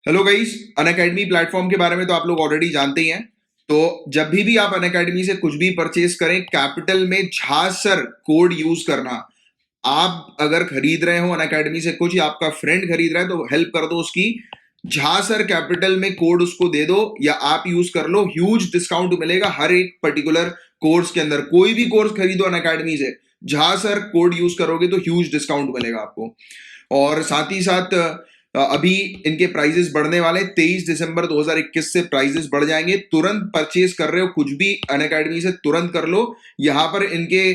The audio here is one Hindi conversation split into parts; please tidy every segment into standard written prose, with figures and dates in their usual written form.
हेलो गाइस, अनअकैडमी प्लेटफॉर्म के बारे में तो आप लोग ऑलरेडी जानते ही हैं। तो जब भी आप अनअकैडमी से कुछ भी परचेस करें, कैपिटल में झासर कोड यूज करना। आप अगर खरीद रहे हो अनअकैडमी से कुछ या आपका फ्रेंड खरीद रहा है तो हेल्प कर दो उसकी। झासर कैपिटल में कोड उसको दे दो या आप यूज कर लो, ह्यूज डिस्काउंट मिलेगा हर एक पर्टिकुलर कोर्स के अंदर। कोई भी कोर्स खरीदो अनअकैडमी से, झासर कोड यूज करोगे तो ह्यूज डिस्काउंट मिलेगा आपको। और साथ ही साथ अभी इनके प्राइजेस बढ़ने वाले 23 दिसंबर 2021 से प्राइजेस बढ़ जाएंगे। तुरंत परचेज कर रहे हो कुछ भी अनअकैडमी से, तुरंत कर लो। यहाँ पर इनके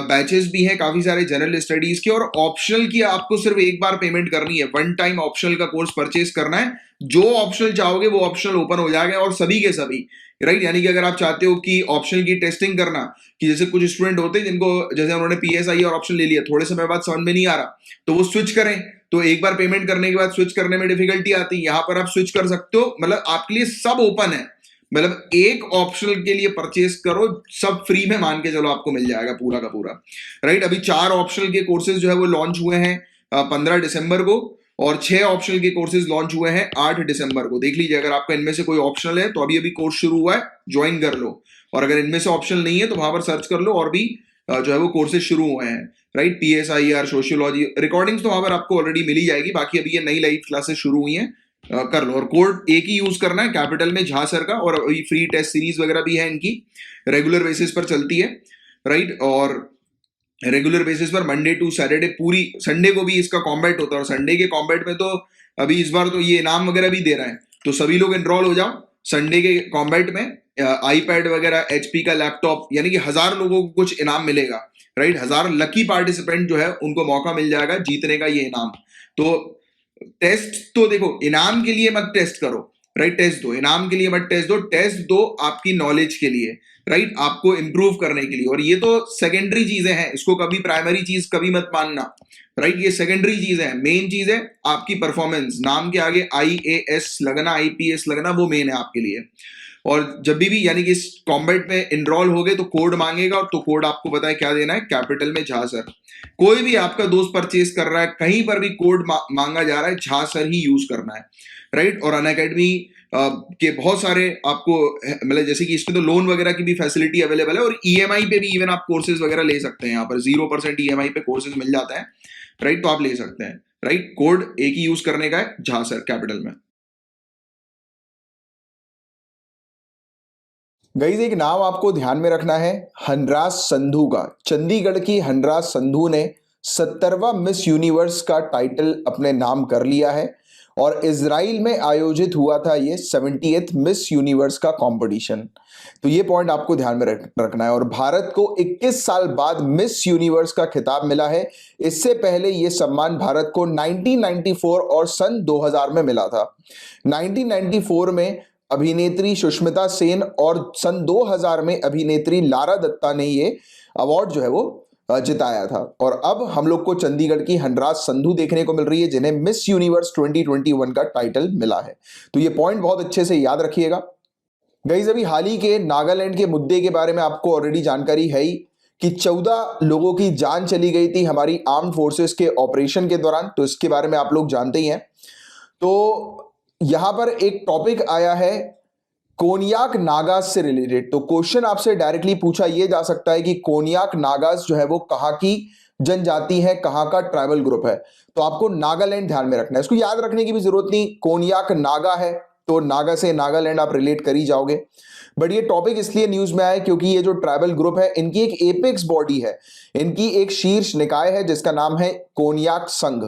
बैचेस भी हैं काफी सारे जनरल स्टडीज के, और ऑप्शनल की आपको सिर्फ एक बार पेमेंट करनी है। वन टाइम ऑप्शनल का कोर्स परचेज करना है, जो ऑप्शनल चाहोगे वो ऑप्शनल ओपन हो जाएगा और सभी के सभी। राइट, यानी कि अगर आप चाहते हो कि ऑप्शनल की टेस्टिंग करना, कि जैसे कुछ स्टूडेंट होते हैं जिनको जैसे उन्होंने पीएसआई और ऑप्शन ले लिया, थोड़े समय बाद समझ में नहीं आ रहा तो वो स्विच करें। तो एक बार पेमेंट करने के बाद स्विच करने में डिफिकल्टी आती है, यहां पर आप स्विच कर सकते हो। मतलब आपके लिए सब ओपन है। मतलब एक ऑप्शनल के लिए परचेस करो, सब फ्री में मान के चलो आपको मिल जाएगा पूरा का पूरा। राइट, अभी 4 ऑप्शनल के कोर्सेज जो है वो लॉन्च हुए हैं 15 दिसंबर को, और 6 ऑप्शनल के कोर्सेज लॉन्च हुए हैं 8 दिसंबर को। देख लीजिए, अगर आपका इनमें से कोई ऑप्शनल है तो अभी अभी कोर्स शुरू हुआ है, ज्वाइन कर लो। और अगर इनमें से ऑप्शनल नहीं है तो वहां पर सर्च कर लो, और भी जो है वो कोर्सेज शुरू हुए हैं। राइट, पीएसआईआर, सोशियोलॉजी, रिकॉर्डिंग्स तो वहां पर आपको ऑलरेडी मिली जाएगी। बाकी अभी ये नई लाइव क्लासेस शुरू हुई हैं, कर लो। और कोड एक ही यूज करना है, कैपिटल में झासर का। और अभी फ्री टेस्ट सीरीज वगैरह भी है इनकी, रेगुलर बेसिस पर चलती है। राइट, और रेगुलर बेसिस पर मंडे टू सैटरडे, पूरी संडे को भी इसका कॉम्बैट होता है। और संडे के कॉम्बैट में तो अभी इस बार तो ये इनाम वगैरह भी दे रहे हैं, तो सभी लोग एनरोल हो जाओ संडे के कॉम्बैट में। आईपैड वगैरह, एचपी का लैपटॉप, यानी कि 1000 लोगों को कुछ इनाम मिलेगा। राइट, 1000 लकी पार्टिसिपेंट जो है उनको मौका मिल जाएगा जीतने का ये इनाम। तो टेस्ट तो देखो, इनाम के लिए मत टेस्ट करो। राइट, टेस्ट दो, इनाम के लिए मत टेस्ट दो। टेस्ट दो आपकी नॉलेज के लिए, राइट, आपको इंप्रूव करने के लिए। और ये तो सेकेंडरी चीजें हैं, इसको कभी प्राइमरी चीज कभी मत मानना। राइट, ये सेकेंडरी चीज है। मेन चीज है आपकी परफॉर्मेंस। नाम के आगे आईएएस लगना, आईपीएस लगना, वो मेन है आपके लिए। और जब भी यानी कि इस कॉम्बैट में इनरोल हो गए तो कोड मांगेगा, और तो कोड आपको पता है क्या देना है, कैपिटल में झासर। कोई भी आपका दोस्त परचेज कर रहा है, कहीं पर भी कोड मांगा जा रहा है, झासर ही यूज करना है। राइट, और अनअकैडमी के बहुत सारे आपको, मतलब जैसे कि इसमें तो लोन वगैरह की भी फैसिलिटी अवेलेबल है, और ईएमआई पे भी इवन आप कोर्सेज वगैरह ले सकते हैं। यहाँ पर 0% ईएमआई पे कोर्सेज मिल जाता है। राइट, तो आप ले सकते हैं। राइट, कोड एक ही यूज करने का है, झासर कैपिटल में। गाइस, एक नाम आपको ध्यान में रखना है, हंसराज संधू का। चंडीगढ़ की हंसराज संधू ने 70वां मिस यूनिवर्स का टाइटल अपने नाम कर लिया है, और इजराइल में आयोजित हुआ था ये 70th मिस यूनिवर्स का कंपटीशन। तो ये पॉइंट आपको ध्यान में रखना है। और भारत को 21 साल बाद मिस यूनिवर्स का खिताब मिला है। इससे पहले ये सम्मान भारत को 1994 और सन 2000 में मिला था। 1994 में अभिनेत्री सुष्मिता सेन और सन 2000 में अभिनेत्री लारा दत्ता ने ये अवार्ड जो है वो जिताया था। और अब हम लोग को चंडीगढ़ की हंसराज संधू देखने को मिल रही है, जिन्हें मिस यूनिवर्स 2021 का टाइटल मिला है। तो ये पॉइंट बहुत अच्छे से याद रखिएगा। गाइस, अभी हाल ही के नागालैंड के मुद्दे के बारे में आपको ऑलरेडी जानकारी है ही, कि 14 लोगों की जान चली गई थी हमारी आर्म फोर्सेस के ऑपरेशन के दौरान। तो इसके बारे में आप लोग जानते ही हैं। तो यहां पर एक टॉपिक आया है कोनियाक नागाज से रिलेटेड। तो क्वेश्चन आपसे डायरेक्टली पूछा यह जा सकता है कि कोनियाक नागाज जो है वो कहां की जनजाति है, कहां का ट्राइबल ग्रुप है। तो आपको नागालैंड ध्यान में रखना है, इसको याद रखने की भी जरूरत नहीं। कोनियाक नागा है तो नागा से नागालैंड आप रिलेट कर ही जाओगे। बट ये टॉपिक इसलिए न्यूज में आया क्योंकि ये जो ट्राइबल ग्रुप है, इनकी एक एपेक्स बॉडी है, इनकी एक शीर्ष निकाय है जिसका नाम है कोनियाक संघ।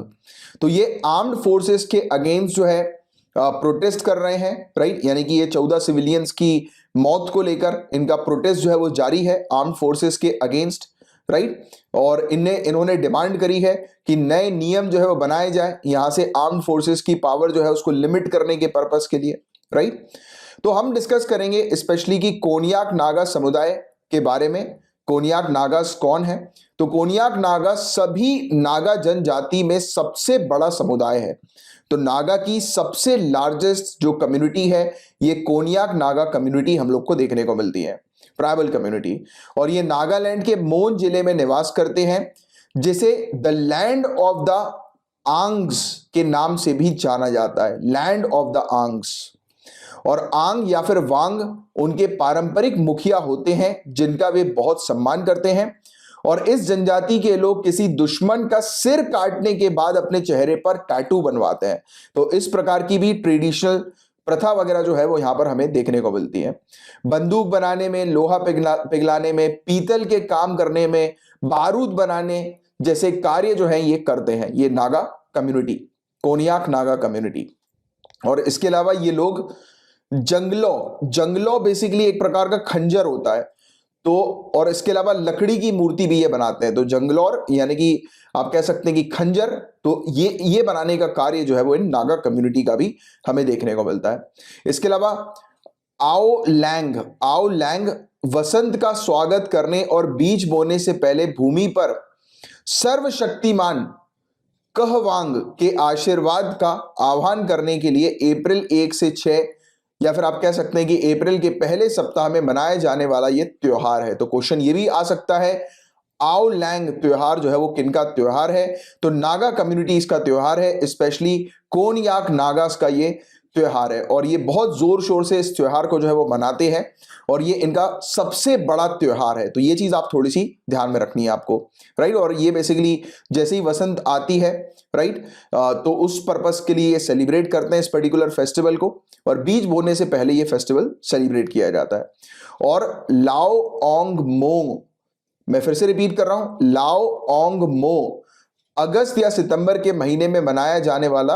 तो ये आर्म्ड फोर्सेस के अगेंस्ट जो है प्रोटेस्ट कर रहे हैं। राइट, यानी कि ये 14 सिविलियंस की मौत को लेकर इनका प्रोटेस्ट जो है वो जारी है आर्म्ड फोर्सेस के अगेंस्ट। राइट, और इन्होंने डिमांड करी है कि नए नियम जो है वो बनाए जाए, यहां से आर्म्ड फोर्सेस की पावर जो है उसको लिमिट करने के पर्पस के लिए। राइट, तो हम डिस्कस करेंगे स्पेशली कि कोनियाक नागा समुदाय के बारे में। कोनियाक नागास कौन है? तो कोनियाक नागा सभी नागा जनजाति में सबसे बड़ा समुदाय है। तो नागा की सबसे लार्जेस्ट जो कम्युनिटी है, ये कोनियाक नागा कम्युनिटी हम लोग को देखने को मिलती है, ट्राइबल कम्युनिटी। और ये नागालैंड के मोन जिले में निवास करते हैं, जिसे द लैंड ऑफ द आंग्स के नाम से भी जाना जाता है, लैंड ऑफ द आंग्स। और आंग या फिर वांग उनके पारंपरिक मुखिया होते हैं जिनका वे बहुत सम्मान करते हैं। और इस जनजाति के लोग किसी दुश्मन का सिर काटने के बाद अपने चेहरे पर टैटू बनवाते हैं। तो इस प्रकार की भी ट्रेडिशनल प्रथा वगैरह जो है वो यहां पर हमें देखने को मिलती है। बंदूक बनाने में, लोहा पिघलाने में, पीतल के काम करने में, बारूद बनाने जैसे कार्य जो है ये करते हैं ये नागा कम्युनिटी, कोनियाक नागा कम्युनिटी। और इसके अलावा ये लोग जंगलो बेसिकली एक प्रकार का खंजर होता है, तो और इसके अलावा लकड़ी की मूर्ति भी ये बनाते हैं। तो जंगलौर यानी कि आप कह सकते हैं कि खंजर, तो ये बनाने का कार्य जो है वो इन नागा कम्युनिटी का भी हमें देखने को मिलता है। इसके अलावा आओ लैंग वसंत का स्वागत करने और बीज बोने से पहले भूमि पर सर्वशक्तिमान कहवांग के आशीर्वाद का आह्वान करने के लिए अप्रैल 1 से 6 या फिर आप कह सकते हैं कि अप्रैल के पहले सप्ताह में मनाया जाने वाला ये त्योहार है। तो क्वेश्चन ये भी आ सकता है, आओ लैंग त्योहार जो है वो किनका त्योहार है? तो नागा कम्युनिटीज का त्योहार है, स्पेशली कोनयाक नागास का ये त्योहार है। और ये बहुत जोर शोर से इस त्योहार को जो है वो मनाते हैं और ये इनका सबसे बड़ा त्योहार है। तो ये चीज आप थोड़ी सी ध्यान में रखनी है आपको, राइट। और ये बेसिकली जैसे ही वसंत आती है, राइट, तो उस पर्पस के लिए सेलिब्रेट करते हैं इस पर्टिकुलर फेस्टिवल को, और बीज बोने से पहले ये फेस्टिवल सेलिब्रेट किया जाता है। और लाओ ओंग मो, मैं फिर से रिपीट कर रहा हूं, लाओ ओंग मो अगस्त या सितंबर के महीने में मनाया जाने वाला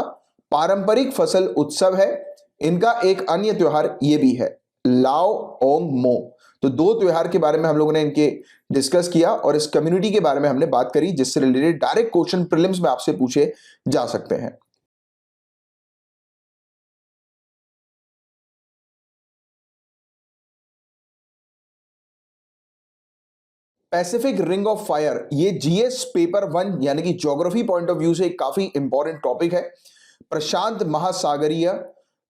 पारंपरिक फसल उत्सव है। इनका एक अन्य त्योहार ये भी है, लाओ ओंग मो। तो दो त्योहार के बारे में हम लोगों ने इनके डिस्कस किया और इस कम्युनिटी के बारे में हमने बात करी जिससे रिलेटेड डायरेक्ट क्वेश्चन प्रीलिम्स में आपसे पूछे जा सकते हैं। पैसिफिक रिंग ऑफ फायर, ये जीएस पेपर 1 यानी कि ज्योग्राफी पॉइंट ऑफ व्यू से एक काफी इंपॉर्टेंट टॉपिक है। प्रशांत महासागरीय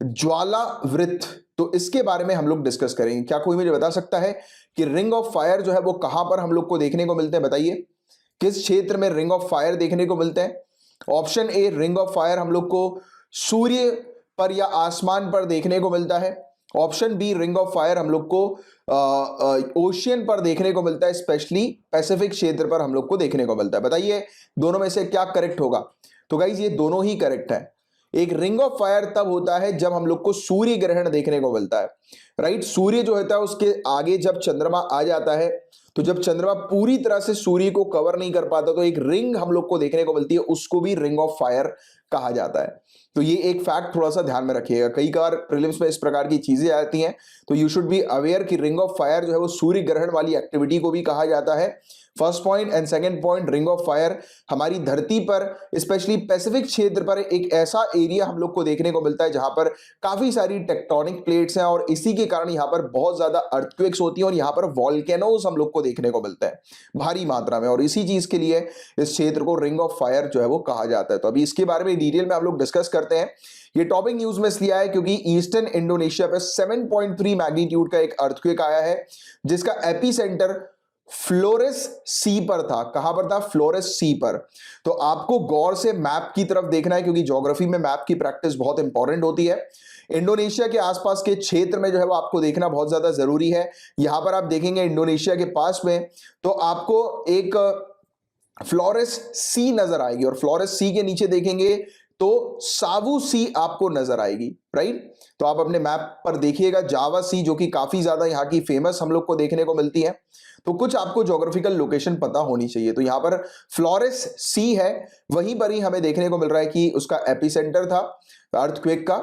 ज्वाला वृत्त, तो इसके बारे में हम लोग डिस्कस करेंगे। क्या कोई मुझे बता सकता है कि रिंग ऑफ फायर जो है वो कहां पर हम लोग को देखने को मिलते हैं? बताइए किस क्षेत्र में रिंग ऑफ फायर देखने को मिलते हैं? Option A, ring of fire हम लोग को सूर्य पर या आसमान पर देखने को मिलता है। Option B, ring of fire हम लोग को ओशियन पर देखने को मिलता है, स्पेशली पैसिफिक क्षेत्र पर हम लोग को देखने को मिलता है। बताइए दोनों में से क्या करेक्ट होगा? तो गाइज ये दोनों ही करेक्ट है। एक रिंग ऑफ फायर तब होता है जब हम लोग को सूर्य ग्रहण देखने को मिलता है, राइट। सूर्य जो होता है उसके आगे जब चंद्रमा आ जाता है, तो जब चंद्रमा पूरी तरह से सूर्य को कवर नहीं कर पाता तो एक रिंग हम लोग को देखने को मिलती है, उसको भी रिंग ऑफ फायर कहा जाता है। तो ये एक फैक्ट थोड़ा सा ध्यान में रखिएगा, कई बार प्रीलिम्स में इस प्रकार की चीजें आती हैं, तो यू शुड बी अवेयर कि रिंग ऑफ फायर जो है वो सूर्य ग्रहण वाली एक्टिविटी को भी कहा जाता है। First point and second point, ring of fire हमारी धरती पर स्पेशली पैसिफिक क्षेत्र पर एक ऐसा एरिया हम लोग को देखने को मिलता है जहां पर काफी सारी टेक्टोनिक प्लेट्स हैं और इसी के कारण यहां पर बहुत ज्यादा अर्थक्वेक्स होती हैं और यहां पर वॉल्केनोज हम लोग को देखने को मिलते हैं भारी मात्रा में, और इसी चीज के लिए इस क्षेत्र को रिंग ऑफ फायर जो है वो कहा जाता है। तो अभी इसके बारे में डिटेल में हम लोग डिस्कस करते हैं। ये टॉपिक न्यूज में इसलिए आया क्योंकि ईस्टर्न इंडोनेशिया पे 7.3 मैग्नीट्यूड का एक अर्थक्वेक आया है जिसका एपिसेंटर फ्लोरेस सी पर था। कहां पर था? फ्लोरेस सी पर। तो आपको गौर से मैप की तरफ देखना है क्योंकि ज्योग्राफी में मैप की प्रैक्टिस बहुत इंपॉर्टेंट होती है। इंडोनेशिया के आसपास के क्षेत्र में जो है वो आपको देखना बहुत ज्यादा जरूरी है। यहां पर आप देखेंगे इंडोनेशिया के पास में तो आपको एक फ्लोरेस सी नजर आएगी और फ्लोरेस सी के नीचे देखेंगे तो सावू सी आपको नजर आएगी, राइट। तो आप अपने मैप पर देखिएगा जावा सी जो कि काफी ज्यादा यहाँ की फेमस हम लोग को देखने को मिलती है। तो कुछ आपको ज्योग्राफिकल लोकेशन पता होनी चाहिए। तो यहाँ पर फ्लोरेस सी है, वहीं पर ही हमें देखने को मिल रहा है कि उसका एपिसेंटर था अर्थक्वेक का,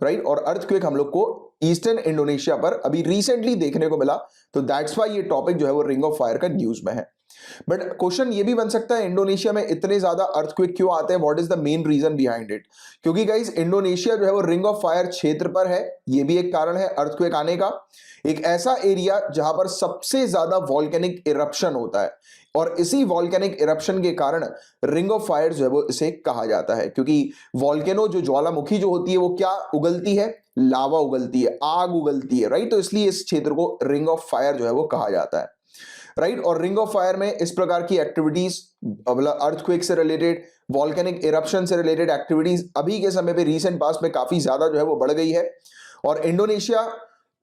राइट। और अर्थक्वेक हम लोग को ईस्टर्न इंडोनेशिया पर अभी रिसेंटली देखने को मिला। तो दैट्स व्हाई ये टॉपिक जो है वो रिंग ऑफ फायर का न्यूज में है। बट क्वेश्चन ये भी बन सकता है इंडोनेशिया में इतने ज्यादा अर्थक्वेक क्यों आते हैं? What is the main reason behind it? क्योंकि गाइस इंडोनेशिया जो है वो रिंग ऑफ फायर क्षेत्र पर है, ये भी एक कारण है अर्थक्वेक आने का। एक ऐसा एरिया जहां पर सबसे ज्यादा वॉल्केनिक इरप्शन होता है और इसी वॉल्केनिक इरप्शन के कारण रिंग ऑफ फायर जो है वो इसे कहा जाता है क्योंकि वॉल्केनो जो ज्वालामुखी जो होती है वो क्या उगलती है? लावा उगलती है, आग उगलती है, राइट। तो इसलिए इस क्षेत्र को रिंग ऑफ फायर जो है वो कहा जाता है। राइट। और रिंग ऑफ फायर में इस प्रकार की एक्टिविटीज, मतलब अर्थक्वेक से रिलेटेड, वॉल्केनिक इरप्शन से रिलेटेड एक्टिविटीज अभी के समय पे रीसेंट पास्ट में काफी ज्यादा जो है वो बढ़ गई है। और इंडोनेशिया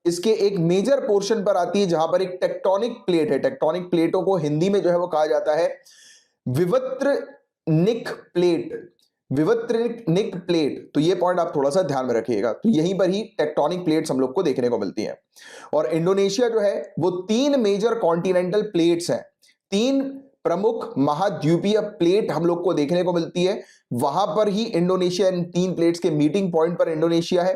इसके एक मेजर पोर्शन पर आती है जहां पर एक टेक्टोनिक प्लेट है। टेक्टोनिक प्लेटों को हिंदी में जो है वो कहा जाता है विवर्तनिक प्लेट। विवर्तनिक प्लेट, तो ये पॉइंट आप थोड़ा सा ध्यान में रखिएगा। तो यहीं पर ही टेक्टोनिक प्लेट्स हम लोग को देखने को मिलती हैं। और इंडोनेशिया जो है वो 3 मेजर कॉन्टिनेंटल प्लेट्स हैं, 3 प्रमुख महाद्वीपीय प्लेट हम लोग को देखने को मिलती है। वहां पर ही इंडोनेशिया, इन 3 प्लेट्स के मीटिंग पॉइंट पर इंडोनेशिया है।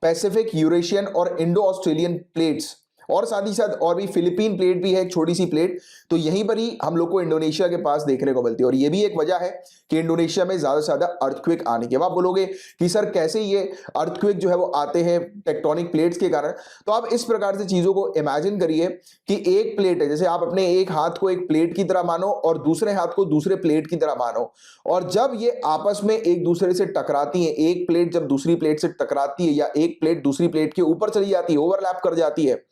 पैसिफिक, यूरेशियन और इंडो ऑस्ट्रेलियन प्लेट्स, और साथ ही साथ और भी फिलीपीन प्लेट भी है, एक छोटी सी प्लेट। तो यहीं पर ही हम लोग को इंडोनेशिया के पास देखने को मिलती है। और ये भी एक वजह है कि इंडोनेशिया में ज्यादा से ज्यादा अर्थक्वेक आने की। अब आप बोलोगे कि सर कैसे ये अर्थक्वेक जो है वो आते हैं टेक्टोनिक प्लेट्स के कारण। तो आप इस प्रकार से चीजों को इमेजिन करिए कि एक प्लेट है, जैसे आप अपने एक हाथ को एक प्लेट की तरह मानो और दूसरे हाथ को दूसरे प्लेट की तरह मानो, और जब ये आपस में एक दूसरे से टकराती है, एक प्लेट जब दूसरी प्लेट से टकराती है या एक प्लेट दूसरी प्लेट के ऊपर चली जाती है, ओवरलैप कर जाती है,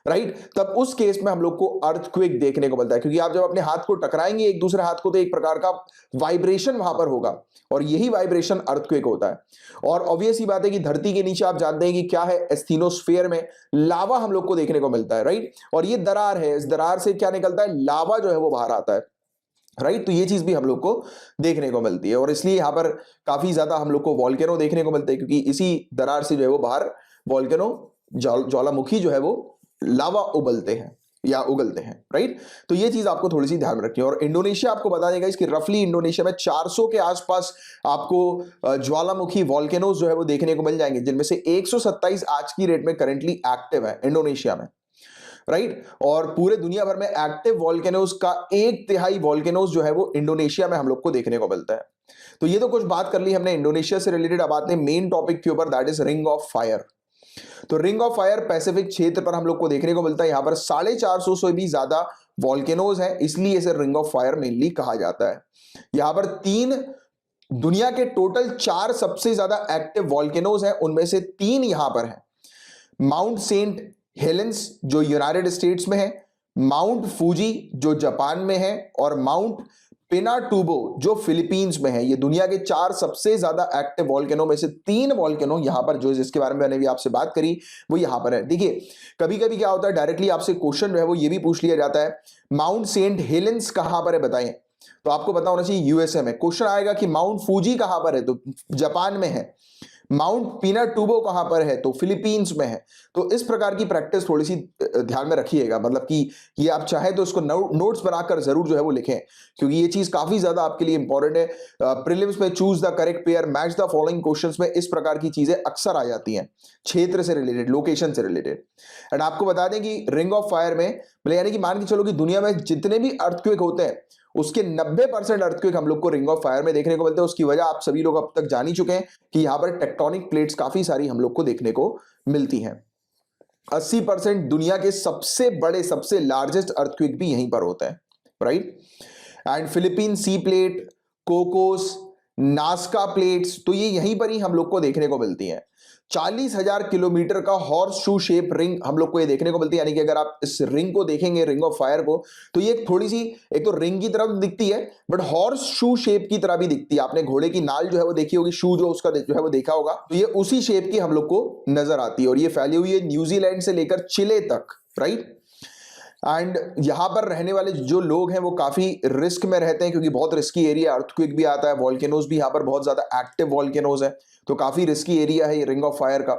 राइट, तब उस केस में हम लोग को अर्थक्वेक देखने को मिलता है। क्योंकि आप जब अपने हाथ को टकराएंगे एक दूसरे हाथ को, तो एक प्रकार का वाइब्रेशन वहां पर होगा, और यही वाइब्रेशन अर्थक्वेक होता है। और ऑब्वियस ही बात है कि धरती के नीचे आप जानते हैं कि क्या है, एस्थेनोस्फीयर में लावा हम लोग को देखने को मिलता है, राइट। और ये दरार है, इस दरार से क्या निकलता है, लावा जो है वो बाहर आता है, राइट। तो ये चीज भी हम लोग को देखने को मिलती है। और इसलिए यहां पर काफी ज्यादा हम लोग को वॉल्केनो देखने को मिलते हैं, क्योंकि इसी दरार से जो है वो बाहर वॉल्केनो, ज्वालामुखी जो है वो लावा उबलते हैं या उगलते हैं, राइट। तो ये चीज आपको थोड़ी सी ध्यान में रखनी है। और इंडोनेशिया आपको बता देगा इसकी रफली इंडोनेशिया में 400 के आसपास आपको ज्वालामुखी वॉल्केनोज जो है वो देखने को मिल जाएंगे, जिनमें से 127 आज की रेट में करेंटली एक्टिव है इंडोनेशिया में, राइट। और पूरे दुनिया भर में एक्टिव वॉल्केनोज का 1/3 वॉल्केनोज जो है वो इंडोनेशिया में हम लोग को देखने को मिलता है। तो ये तो कुछ बात कर ली हमने इंडोनेशिया से रिलेटेड। अब आते हैं मेन टॉपिक के ऊपर, that is ring of fire. तो रिंग ऑफ फायर पैसिफिक क्षेत्र पर हम लोग को देखने को मिलता है। यहां पर 450 से भी ज्यादा वॉल्केनोज हैं, इसलिए इसे रिंग ऑफ फायर मेनली कहा जाता है। यहां पर 3 दुनिया के टोटल 4 सबसे ज्यादा एक्टिव वॉल्केनोज हैं, उनमें से 3 यहां पर हैं। माउंट सेंट हेलेंस जो यूनाइटेड स्टेट्स में है, माउंट फूजी जो जापान में है, और माउंट पिनाटुबो जो फिलीपींस में है। ये दुनिया के 4 सबसे ज्यादा एक्टिव वॉल्केनो में से 3 वॉल्केनो यहां पर, जो जिसके बारे में मैंने भी आपसे बात करी, वो यहां पर है। देखिए कभी कभी क्या होता है, डायरेक्टली आपसे क्वेश्चन जो है वो ये भी पूछ लिया जाता है, माउंट सेंट हेलेंस कहां पर है बताएं, तो आपको पता होना चाहिए यूएसए में। क्वेश्चन आएगा कि माउंट फूजी कहां पर है, तो जापान में है। माउंट पिनाटुबो कहां पर है, तो फिलीपींस में है। तो इस प्रकार की प्रैक्टिस थोड़ी सी ध्यान में रखिएगा, मतलब कि ये आप चाहे तो इसको नोट्स बनाकर जरूर जो है वो लिखें, क्योंकि ये चीज काफी ज्यादा आपके लिए इंपॉर्टेंट है। प्रीलिम्स में choose the correct pair, match the following questions में इस प्रकार की चीजें अक्सर आ जाती हैं, क्षेत्र से रिलेटेड, लोकेशन से रिलेटेड। एंड आपको बता दें कि रिंग ऑफ फायर में, यानी कि मान के चलो कि दुनिया में जितने भी अर्थक्वेक होते हैं उसके 90% अर्थक्वेक हम लोग को रिंग ऑफ फायर में देखने को मिलते हैं। उसकी वजह आप सभी लोग अब तक जान ही चुके हैं कि यहां पर टेक्टोनिक प्लेट्स काफी सारी हम लोग को देखने को मिलती हैं। 80% दुनिया के सबसे बड़े, सबसे लार्जेस्ट अर्थक्वेक भी यहीं पर होते हैं, right. And Philippine sea plate, Cocos, Nazca plates, तो ये यहीं पर ही हम लोग को देखने को मिलती हैं। 40,000 किलोमीटर का हॉर्स शू शेप रिंग हम लोग को ये देखने को मिलती है। यानी कि अगर आप इस रिंग को देखेंगे, रिंग ऑफ फायर को, तो ये थोड़ी सी, एक तो रिंग की तरफ दिखती है, बट हॉर्स शू शेप की तरह भी दिखती है। आपने घोड़े की नाल जो है वो देखी होगी, शू जो उसका जो है वो देखा होगा, तो ये उसी शेप की हम लोग को नजर आती है। और ये फैली हुई है न्यूजीलैंड से लेकर चिले तक, राइट। एंड यहां पर रहने वाले जो लोग हैं वो काफी रिस्क में रहते हैं, क्योंकि बहुत रिस्की एरिया, अर्थक्वेक भी आता है, वॉल्केनोज भी यहां पर बहुत ज्यादा एक्टिव वॉल्केनोज है, तो काफी रिस्की एरिया है ये रिंग ऑफ फायर का।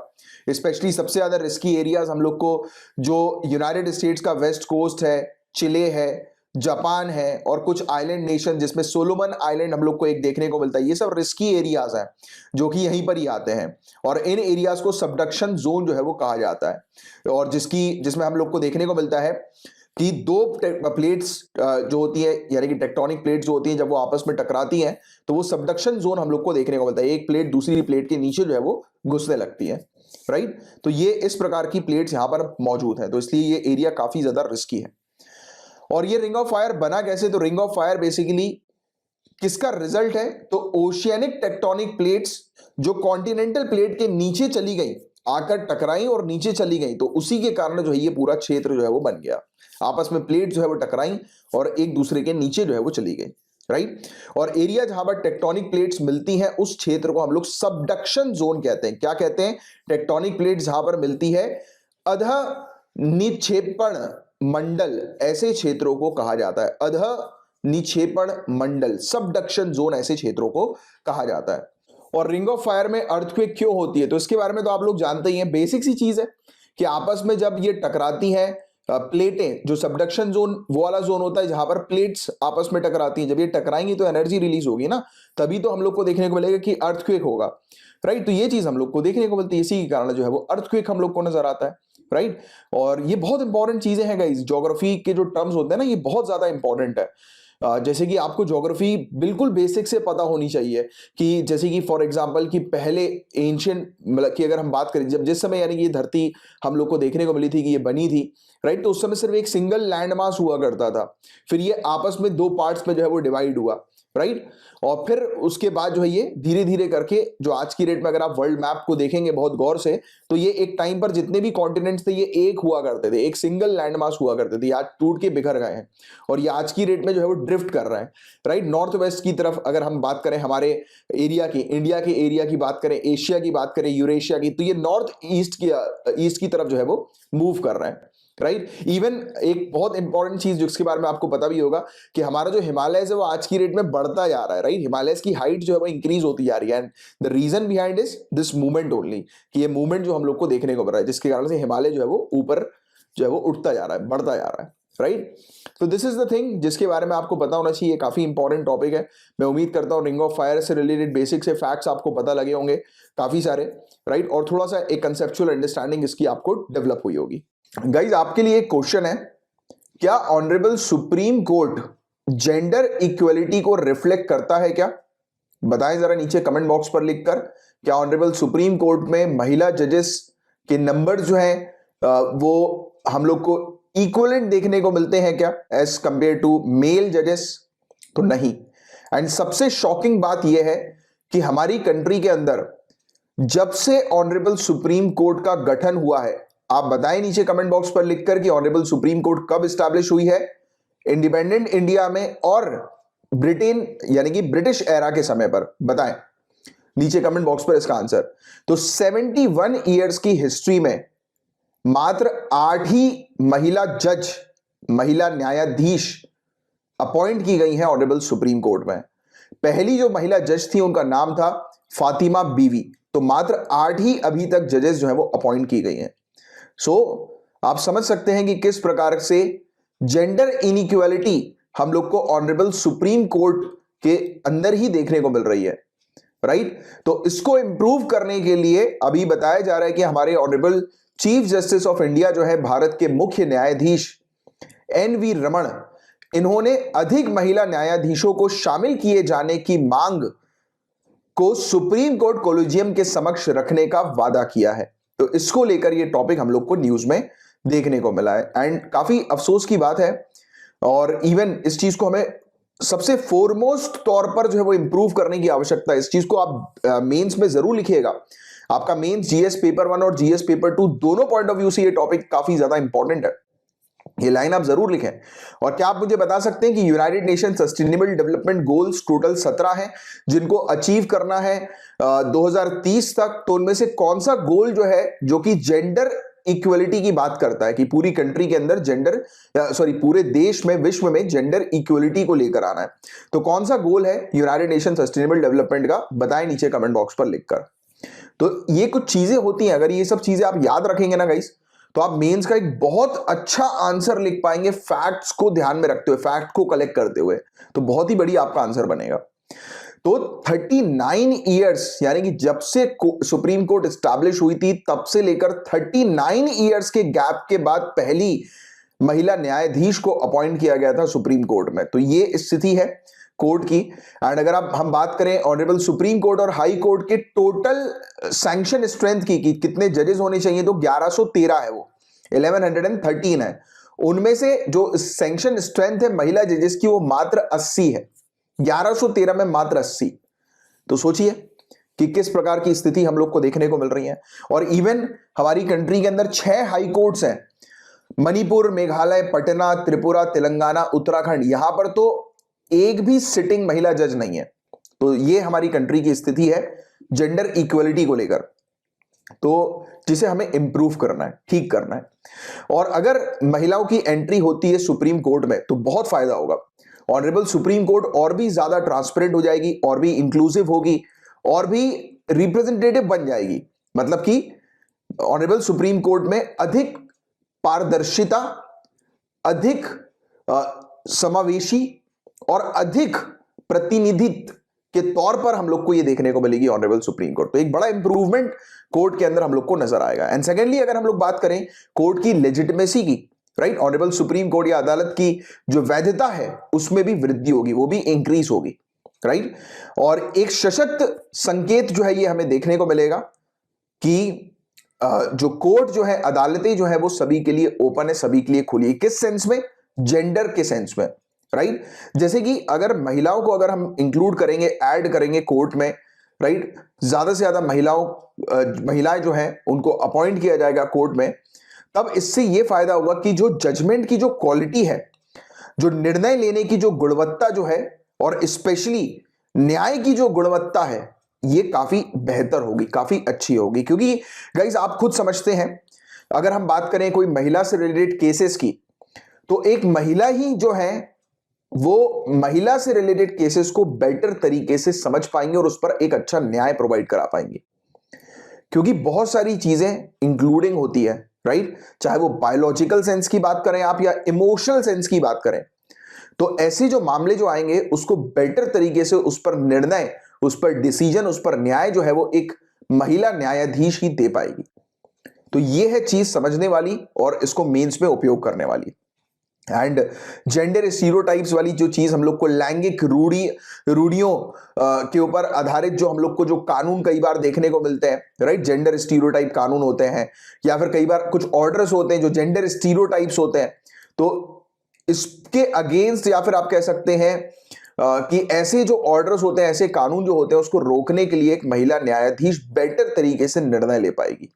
स्पेशली सबसे ज्यादा रिस्की एरियाज हम लोग को जो यूनाइटेड स्टेट्स का वेस्ट कोस्ट है, चिले है, जापान है, और कुछ आइलैंड नेशन जिसमें सोलोमन आइलैंड हम लोग को एक देखने को मिलता है, ये सब रिस्की एरियाज हैं जो कि यहीं पर ही आते हैं। और इन एरियाज को सबडक्शन जोन जो है वो कहा जाता है, और जिसमें हम लोग को देखने को मिलता है कि 2 प्लेट्स जो होती है, यानी कि टेक्टोनिक प्लेट्स जो होती हैं, जब वो आपस में टकराती हैं तो वो सबडक्शन जोन हम लोग को देखने को मिलता है। एक प्लेट दूसरी प्लेट के नीचे जो है वो घुसने लगती है, राइट। तो ये इस प्रकार की प्लेट्स यहां पर मौजूद है, तो इसलिए ये एरिया काफी ज्यादा रिस्की है। और ये रिंग ऑफ फायर बना कैसे, तो रिंग ऑफ फायर बेसिकली किसका रिजल्ट है, तो ओशियनिक टेक्टोनिक प्लेट्स जो कॉन्टिनेंटल प्लेट के नीचे चली गई, आकर टकराई और नीचे चली गई, तो उसी के कारण जो है ये पूरा क्षेत्र जो है वो बन गया। आपस में प्लेट जो है वो टकराई और एक दूसरे के नीचे जो है वो चली गई, राइट। और एरिया जहां पर टेक्टोनिक प्लेट्स मिलती हैं उस क्षेत्र को हम लोग सबडक्शन जोन कहते हैं। क्या कहते हैं? टेक्टोनिक प्लेट्स जहां पर मिलती है, अध निक्षेपण मंडल, ऐसे क्षेत्रों को कहा जाता है। अध निक्षेपण मंडल, सबडक्शन जोन, ऐसे क्षेत्रों को कहा जाता है। और रिंग ऑफ फायर में अर्थक्वेक क्यों होती है, तो इसके बारे में तो आप लोग जानते ही हैं। बेसिक सी चीज है कि आपस में जब ये टकराती हैं प्लेटें, जो सबडक्शन जोन वो वाला जोन होता है जहां पर प्लेट्स आपस में टकराती हैं, जब ये टकराएंगी तो एनर्जी रिलीज होगी ना, तभी तो हम लोग को देखने को मिलेगा कि अर्थक्वेक होगा, राइट। तो ये चीज हम लोग को देखने को मिलती है, इसी के कारण जो है वो अर्थक्वेक हम लोग को नजर आता है, राइट। और ये बहुत इंपॉर्टेंट चीजें हैं गाइस, ज्योग्राफी के जो टर्म्स होते हैं ना, ये बहुत ज्यादा इंपॉर्टेंट है। जैसे कि आपको ज्योग्राफी बिल्कुल बेसिक से पता होनी चाहिए कि जैसे कि फॉर एग्जांपल कि पहले एंशिएंट, मतलब कि अगर हम बात करें जब जिस समय यानी कि ये धरती हम लोग को देखने को मिली थी कि ये बनी थी, राइट, तो उस समय सिर्फ एक सिंगल लैंड मास हुआ करता था। फिर ये आपस में दो पार्ट्स में जो है वो डिवाइड हुआ, राइट। और फिर उसके बाद जो है ये धीरे धीरे करके जो आज की डेट में अगर आप वर्ल्ड मैप को देखेंगे बहुत गौर से, तो ये एक टाइम पर जितने भी कॉन्टिनेंट्स थे ये एक हुआ करते थे, एक सिंगल लैंडमास हुआ करते थे। आज टूट के बिखर गए हैं और ये आज की डेट में जो है वो ड्रिफ्ट कर रहे हैं, राइट। नॉर्थ वेस्ट की तरफ अगर हम बात करें हमारे एरिया की, इंडिया के एरिया की बात करें, एशिया की बात करें, यूरेशिया की, तो ये नॉर्थ ईस्ट की तरफ जो है वो मूव कर रहे हैं, राइट। इवन एक बहुत इंपॉर्टेंट चीज जिसके बारे में आपको पता भी होगा कि हमारा जो हिमालय है वो आज की डेट में बढ़ता जा रहा है, राइट। हिमालय की हाइट जो है वो इंक्रीज होती जा रही है, and the reason behind is this movement only, कि ये मूवमेंट जो हम लोग को देखने को मिल रहा है, जिसके कारण से हिमालय जो है वो ऊपर जो है वो उठता जा रहा है, बढ़ता जा रहा है, राइट। तो दिस इज द थिंग जिसके बारे में आपको पता होना चाहिए। काफी इंपॉर्टेंट टॉपिक है। मैं उम्मीद करता हूँ रिंग ऑफ फायर से रिलेटेड बेसिक से फैक्ट्स आपको पता लगे होंगे काफी सारे, राइट। और थोड़ा सा एक कंसेप्चुअल अंडरस्टैंडिंग इसकी आपको डेवलप हुई होगी। गाइज आपके लिए एक क्वेश्चन है, क्या honourable supreme court gender equality को रिफ्लेक्ट करता है क्या? बताएं जरा नीचे कमेंट बॉक्स पर लिखकर, क्या ऑनरेबल सुप्रीम कोर्ट में महिला जजेस के नंबर जो हैं वो हम लोग को इक्वलेंट देखने को मिलते हैं क्या एज कंपेयर टू मेल जजेस? तो नहीं। एंड सबसे शॉकिंग बात यह है कि हमारी कंट्री के अंदर जब से ऑनरेबल सुप्रीम कोर्ट का गठन हुआ है, आप बताएं नीचे कमेंट बॉक्स पर लिखकर कि ऑनरेबल सुप्रीम कोर्ट कब स्टैब्लिश हुई है, इंडिपेंडेंट इंडिया में और ब्रिटेन यानी कि ब्रिटिश एरा के समय पर? बताएं नीचे कमेंट बॉक्स पर इसका आंसर। तो 71 ईयर्स की हिस्ट्री में मात्र 8 ही महिला जज, महिला न्यायाधीश अपॉइंट की गई हैं ऑनरेबल सुप्रीम कोर्ट में। पहली जो महिला जज थी उनका नाम था फातिमा बीवी। तो मात्र 8 ही अभी तक जजेस जो है वो अपॉइंट की गई हैं। सो आप समझ सकते हैं कि किस प्रकार से जेंडर इनइक्वालिटी हम लोग को ऑनरेबल सुप्रीम कोर्ट के अंदर ही देखने को मिल रही है, राइट। तो इसको इंप्रूव करने के लिए अभी बताया जा रहा है कि हमारे honourable chief justice of India जो है भारत के मुख्य न्यायाधीश NV रमन, इन्होंने अधिक महिला न्यायाधीशों को शामिल किए जाने की मांग को सुप्रीम कोर्ट कोलिजियम के समक्ष रखने का वादा किया है। तो इसको लेकर ये टॉपिक हम लोग को न्यूज में देखने को मिला है, एंड काफी अफसोस की बात है। और इवन इस चीज को हमें सबसे फोरमोस्ट तौर पर जो है वो इंप्रूव करने की आवश्यकता है। इस चीज को आप मेंस में जरूर लिखिएगा। आपका मेंस जीएस पेपर 1 और जीएस पेपर 2 दोनों पॉइंट ऑफ व्यू से ये टॉपिक काफी ज्यादा इंपॉर्टेंट है। ये लाइन आप जरूर लिखें। और क्या आप मुझे बता सकते हैं कि United nation sustainable development goals total 17 हैं जिनको अचीव करना है 2030 तक, तो उनमें से कौन सा गोल जो है जो कि जेंडर इक्वलिटी की बात करता है कि पूरी कंट्री के अंदर पूरे देश में, विश्व में जेंडर इक्वलिटी को लेकर आना है? तो कौन सा गोल है यूनाइटेड नेशन सस्टेनेबल डेवलपमेंट का? बताएं नीचे कमेंट बॉक्स पर लिखकर। तो ये कुछ चीजें होती हैं, अगर ये सब चीजें आप याद रखेंगे ना गाइस, तो आप मेंस का एक बहुत अच्छा आंसर लिख पाएंगे फैक्ट्स को ध्यान में रखते हुए, फैक्ट को कलेक्ट करते हुए। तो बहुत ही बढ़िया आपका आंसर बनेगा। तो 39 ईयर्स यानी कि जब से सुप्रीम कोर्ट एस्टैब्लिश हुई थी तब से लेकर 39 ईयर्स के गैप के बाद पहली महिला न्यायाधीश को अपॉइंट किया गया था सुप्रीम कोर्ट में। तो ये स्थिति है कोर्ट की। एंड अगर हम बात करें ऑनरेबल सुप्रीम कोर्ट और हाई कोर्ट के टोटल सैंक्शन स्ट्रेंथ की कि कितने जजेस होने चाहिए, तो 1113 है, वो 1113 है। उनमें से जो सैंक्शन स्ट्रेंथ है महिला जजेस की वो मात्र 80 है। 1113 में मात्र 80। तो सोचिए कि किस प्रकार की स्थिति हम लोग को देखने को मिल रही है। और इवन हमारी कंट्री के अंदर 6 हाई कोर्ट्स हैं, मणिपुर, मेघालय, पटना, त्रिपुरा, तेलंगाना, उत्तराखंड, यहां पर तो एक भी सिटिंग महिला जज नहीं है। तो ये हमारी कंट्री की स्थिति है जेंडर इक्वलिटी को लेकर, तो जिसे हमें इंप्रूव करना है, ठीक करना है। और अगर महिलाओं की एंट्री होती है सुप्रीम कोर्ट में तो बहुत फायदा होगा। ऑनरेबल सुप्रीम कोर्ट और भी ज्यादा ट्रांसपेरेंट हो जाएगी, और भी इंक्लूसिव होगी, और भी रिप्रेजेंटेटिव बन जाएगी। मतलब कि ऑनरेबल सुप्रीम कोर्ट में अधिक पारदर्शिता, अधिक समावेशी और अधिक प्रतिनिधित्व के तौर पर हम लोग को ये देखने को मिलेगी ऑनरेबल सुप्रीम कोर्ट। तो एक बड़ा इंप्रूवमेंट कोर्ट के अंदर हम लोग को नजर आएगा। एंड सेकेंडली, अगर हम लोग बात करें कोर्ट की लेजिटिमेसी की, राइट, ऑनरेबल सुप्रीम कोर्ट या अदालत की जो वैधता है उसमें भी वृद्धि होगी, वो भी इंक्रीज होगी, राइट। और एक सशक्त संकेत जो है ये हमें देखने को मिलेगा कि जो कोर्ट जो है, अदालतें जो है वो सभी के लिए ओपन है, सभी के लिए खुली है। किस सेंस में? जेंडर के सेंस में, राइट। जैसे कि अगर महिलाओं को अगर हम इंक्लूड करेंगे, ऐड करेंगे कोर्ट में, राइट, ज्यादा से ज्यादा महिलाएं जो हैं उनको अपॉइंट किया जाएगा कोर्ट में, तब इससे यह फायदा होगा कि जो जजमेंट की जो क्वालिटी है, जो निर्णय लेने की जो गुणवत्ता जो है, और स्पेशली न्याय की जो गुणवत्ता है, ये काफी बेहतर होगी, काफी अच्छी होगी। क्योंकि गाइस आप खुद समझते हैं, अगर हम बात करें कोई महिला से रिलेटेड केसेस की, तो एक महिला ही जो है वो महिला से रिलेटेड केसेस को बेटर तरीके से समझ पाएंगे और उस पर एक अच्छा न्याय प्रोवाइड करा पाएंगे। क्योंकि बहुत सारी चीजें इंक्लूडिंग होती है, राइट, चाहे वो बायोलॉजिकल सेंस की बात करें आप या इमोशनल सेंस की बात करें, तो ऐसे जो मामले जो आएंगे उसको बेटर तरीके से उस पर निर्णय, उस पर डिसीजन, उस पर न्याय जो है वो एक महिला न्यायाधीश ही दे पाएगी। तो ये है चीज समझने वाली और इसको मेंस में उपयोग करने वाली। एंड जेंडर स्टीरियोटाइप्स वाली जो चीज हम लोग को, लैंगिक रूढ़ियों के ऊपर आधारित जो हम लोग को जो कानून कई बार देखने को मिलते हैं, राइट, जेंडर स्टीरियोटाइप कानून होते हैं, या फिर कई बार कुछ ऑर्डर्स होते हैं जो जेंडर स्टीरियोटाइप्स होते हैं, तो इसके अगेंस्ट या फिर आप कह सकते हैं कि ऐसे जो ऑर्डर्स होते हैं, ऐसे कानून जो होते हैं, उसको रोकने के लिए एक महिला न्यायाधीश बेटर तरीके से निर्णय ले पाएगी।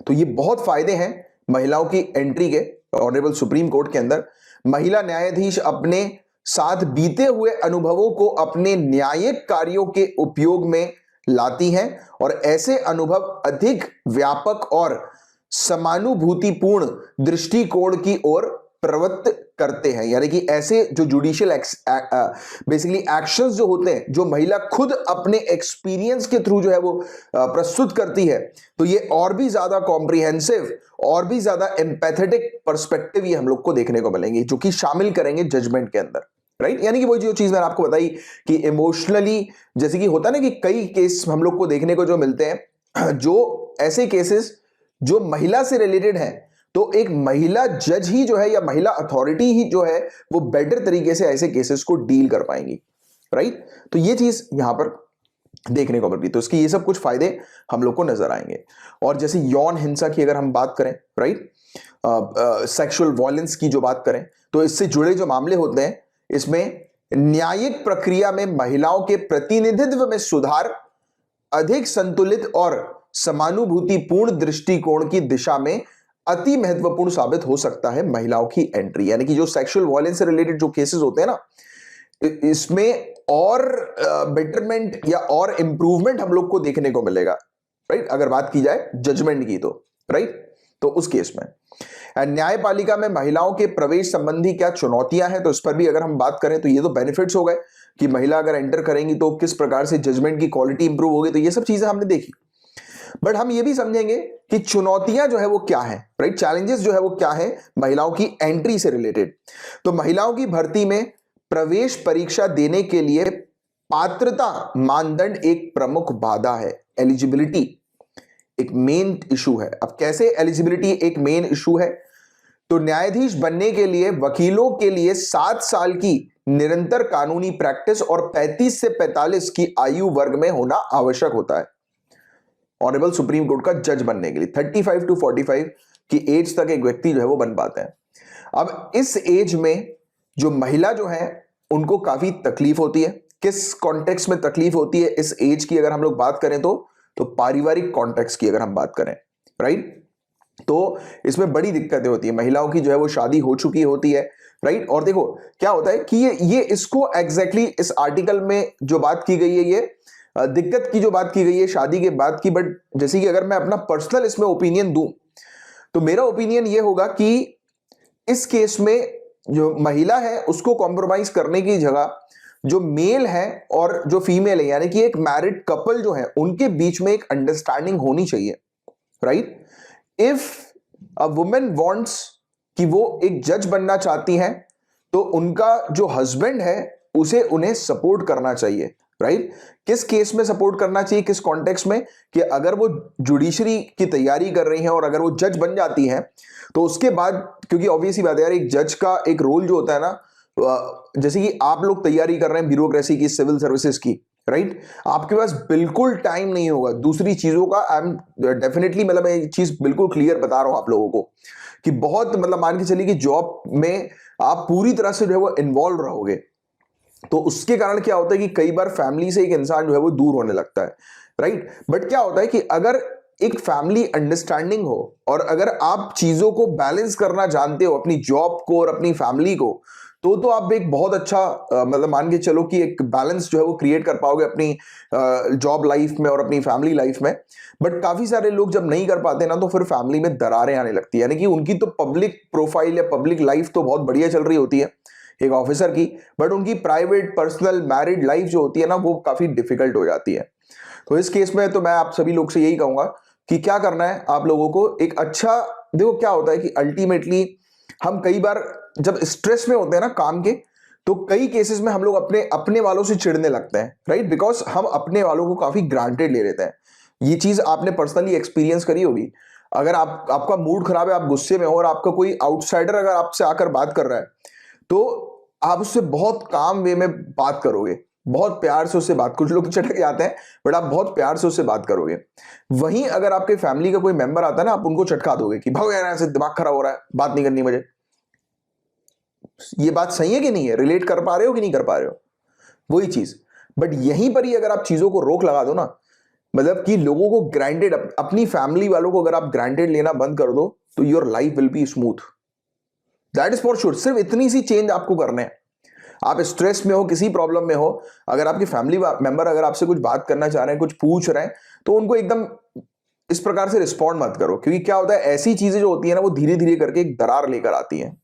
तो ये बहुत फायदे हैं महिलाओं की एंट्री के ऑनरेबल सुप्रीम कोर्ट के अंदर। महिला न्यायाधीश अपने साथ बीते हुए अनुभवों को अपने न्यायिक कार्यों के उपयोग में लाती हैं और ऐसे अनुभव अधिक व्यापक और समानुभूतिपूर्ण दृष्टिकोण की ओर प्रवृत्त करते हैं। यानी कि ऐसे जो जुडिशियल बेसिकली एक्शंस जो होते हैं, जो महिला खुद अपने एक्सपीरियंस के थ्रू जो है वो प्रस्तुत करती है, तो ये और भी ज्यादा कॉम्प्रिहेंसिव और भी ज्यादा एम्पैथेटिक पर्सपेक्टिव ये हम लोग को देखने को मिलेंगे, जो कि शामिल करेंगे जजमेंट के अंदर, राइट। यानी कि वो जो चीज मैंने आपको बताई कि इमोशनली, जैसे कि होता है ना कि कई केस हम लोग को देखने को जो मिलते हैं, जो ऐसे केसेस जो महिला से रिलेटेड है, तो एक महिला जज ही जो है या महिला अथॉरिटी ही जो है वो बेटर तरीके से ऐसे केसेस को डील कर पाएंगी, राइट। तो ये चीज यहां पर देखने को मिलती है। तो इसकी ये सब कुछ फायदे हम लोग को नजर आएंगे। और जैसे यौन हिंसा की अगर हम बात करें, राइट, सेक्सुअल वायलेंस की जो बात करें, तो इससे जुड़े जो मामले होते हैं, इसमें न्यायिक प्रक्रिया में महिलाओं के प्रतिनिधित्व में सुधार, अधिक संतुलित और समानुभूतिपूर्ण दृष्टिकोण की दिशा में अति महत्वपूर्ण साबित हो सकता है महिलाओं की एंट्री। यानी कि जो सेक्सुअल वायलेंस से रिलेटेड जो केसेस होते हैं ना, इसमें और बेटरमेंट या और इंप्रूवमेंट हम लोग को देखने को मिलेगा, राइट, अगर बात की जाए जजमेंट की, तो राइट, तो उस केस में न्यायपालिका में महिलाओं के प्रवेश संबंधी क्या चुनौतियां हैं, तो इस पर भी अगर हम बात करें तो ये तो बेनिफिट्स हो गए कि महिला अगर एंटर करेंगी तो किस प्रकार से जजमेंट की क्वालिटी इंप्रूव होगी, तो ये सब चीजें हमने देखी। बट हम ये भी समझेंगे कि चुनौतियां जो है वो क्या है, राइट, चैलेंजेस जो है वो क्या है महिलाओं की एंट्री से रिलेटेड। तो महिलाओं की भर्ती में प्रवेश परीक्षा देने के लिए पात्रता मानदंड एक प्रमुख बाधा है। एलिजिबिलिटी एक मेन इशू है। अब कैसे एलिजिबिलिटी एक मेन इशू है? तो न्यायाधीश बनने के लिए वकीलों के लिए 7 साल की निरंतर कानूनी प्रैक्टिस और 35 से 45 की आयु वर्ग में होना आवश्यक होता है। ऑनरेबल सुप्रीम कोर्ट का जज बनने के लिए 35 टू 45 की एज तक एक व्यक्ति जो है वो बन पाते हैं। अब इस एज में जो महिला जो है उनको काफी तकलीफ होती है। किस कॉन्टेक्स्ट में तकलीफ होती है इस एज की अगर हम लोग बात करें तो पारिवारिक कॉन्टेक्स्ट की अगर हम बात करें, राइट, तो इसमें बड़ी दिक्कतें होती है। महिलाओं की जो है वो शादी हो चुकी होती है, राइट। और देखो क्या होता है कि ये इसको एग्जैक्टली इस आर्टिकल में जो बात की गई है, ये दिक्कत की जो बात की गई है शादी के बाद की, बट जैसे कि अगर मैं अपना पर्सनल इसमें ओपिनियन दूं तो मेरा ओपिनियन ये होगा कि इस केस में जो महिला है उसको कॉम्प्रोमाइज करने की जगह जो मेल है और जो फीमेल है, यानी कि एक मैरिड कपल जो है, उनके बीच में एक अंडरस्टैंडिंग होनी चाहिए, right. If a women wants कि वो एक जज बनना चाहती हैं तो उनका जो हस्बैंड है उसे उन्हें सपोर्ट करना चाहिए, राइट। किस केस में सपोर्ट करना चाहिए, किस कॉन्टेक्स्ट में, कि अगर वो जुडिशरी की तैयारी कर रही हैं और अगर वो जज बन जाती हैं तो उसके बाद, क्योंकि ऑब्वियसली बात है यार, एक जज का एक रोल जो होता है ना, जैसे कि आप लोग तैयारी कर रहे हैं ब्यूरोक्रेसी की, सिविल सर्विसेज की, राइट, आपके पास बिल्कुल टाइम नहीं होगा दूसरी चीजों का। आई एम डेफिनेटली, मतलब मैं ये चीज बिल्कुल क्लियर बता रहा हूं आप लोगों को कि बहुत, मतलब मान के चलिए कि जॉब में आप पूरी तरह से जो है वो इन्वॉल्व रहोगे, तो उसके कारण क्या होता है कि कई बार फैमिली से एक इंसान जो है वो दूर होने लगता है, राइट। बट क्या होता है कि अगर एक फैमिली अंडरस्टैंडिंग हो और अगर आप चीजों को बैलेंस करना जानते हो, अपनी जॉब को और अपनी फैमिली को, तो आप एक बहुत अच्छा मतलब मान के चलो कि एक बैलेंस जो है वो क्रिएट कर पाओगे अपनी जॉब लाइफ में और अपनी फैमिली लाइफ में। बट काफी सारे लोग जब नहीं कर पाते ना, तो फिर फैमिली में दरारें आने लगती है, यानी कि उनकी तो पब्लिक प्रोफाइल या पब्लिक लाइफ तो बहुत बढ़िया चल रही होती है एक ऑफिसर की, बट उनकी प्राइवेट पर्सनल मैरिड लाइफ जो होती है ना, वो काफी डिफिकल्ट हो जाती है। तो इस केस में तो मैं आप सभी लोग से यही कहूंगा कि क्या करना है आप लोगों को, एक अच्छा, देखो क्या होता है कि अल्टीमेटली हम कई बार जब स्ट्रेस में होते हैं ना काम के, तो कई केसेस में हम लोग अपने अपने वालों से चिढ़ने लगते हैं, राइट, बिकॉज हम अपने वालों को काफी ग्रांटेड ले लेते हैं। ये चीज आपने पर्सनली एक्सपीरियंस करी होगी। अगर आपका मूड खराब है, आप गुस्से में हो और आपका कोई आउटसाइडर अगर आपसे आकर बात कर रहा है, तो आप उससे बहुत काम वे में बात करोगे, बहुत प्यार से उससे बात, कुछ लोग चटक जाते हैं बट आप बहुत प्यार से उससे बात करोगे। वहीं अगर आपके फैमिली का कोई मेंबर आता है ना, आप उनको चटका दोगे कि भाग यार ऐसे, दिमाग खराब हो रहा है, बात नहीं करनी मुझे। ये बात सही है कि नहीं है, रिलेट कर पा रहे हो कि नहीं कर पा रहे हो, वही चीज। बट यहीं पर ही अगर आप चीजों को रोक लगा दो ना, मतलब कि लोगों को ग्रांटेड, अपनी फैमिली वालों को अगर आप ग्रांटेड लेना बंद कर दो, तो your life will be smooth, that is for sure. सिर्फ इतनी सी चेंज आपको करने हैं। आप स्ट्रेस में हो, किसी प्रॉब्लम में हो, अगर आपकी फैमिली मेंबर अगर आपसे कुछ बात करना चाह रहे हैं, कुछ पूछ रहे हैं, तो उनको एकदम इस प्रकार से रिस्पॉन्ड मत करो, क्योंकि क्या होता है, ऐसी चीजें जो होती है ना, वो धीरे धीरे करके एक दरार लेकर आती हैं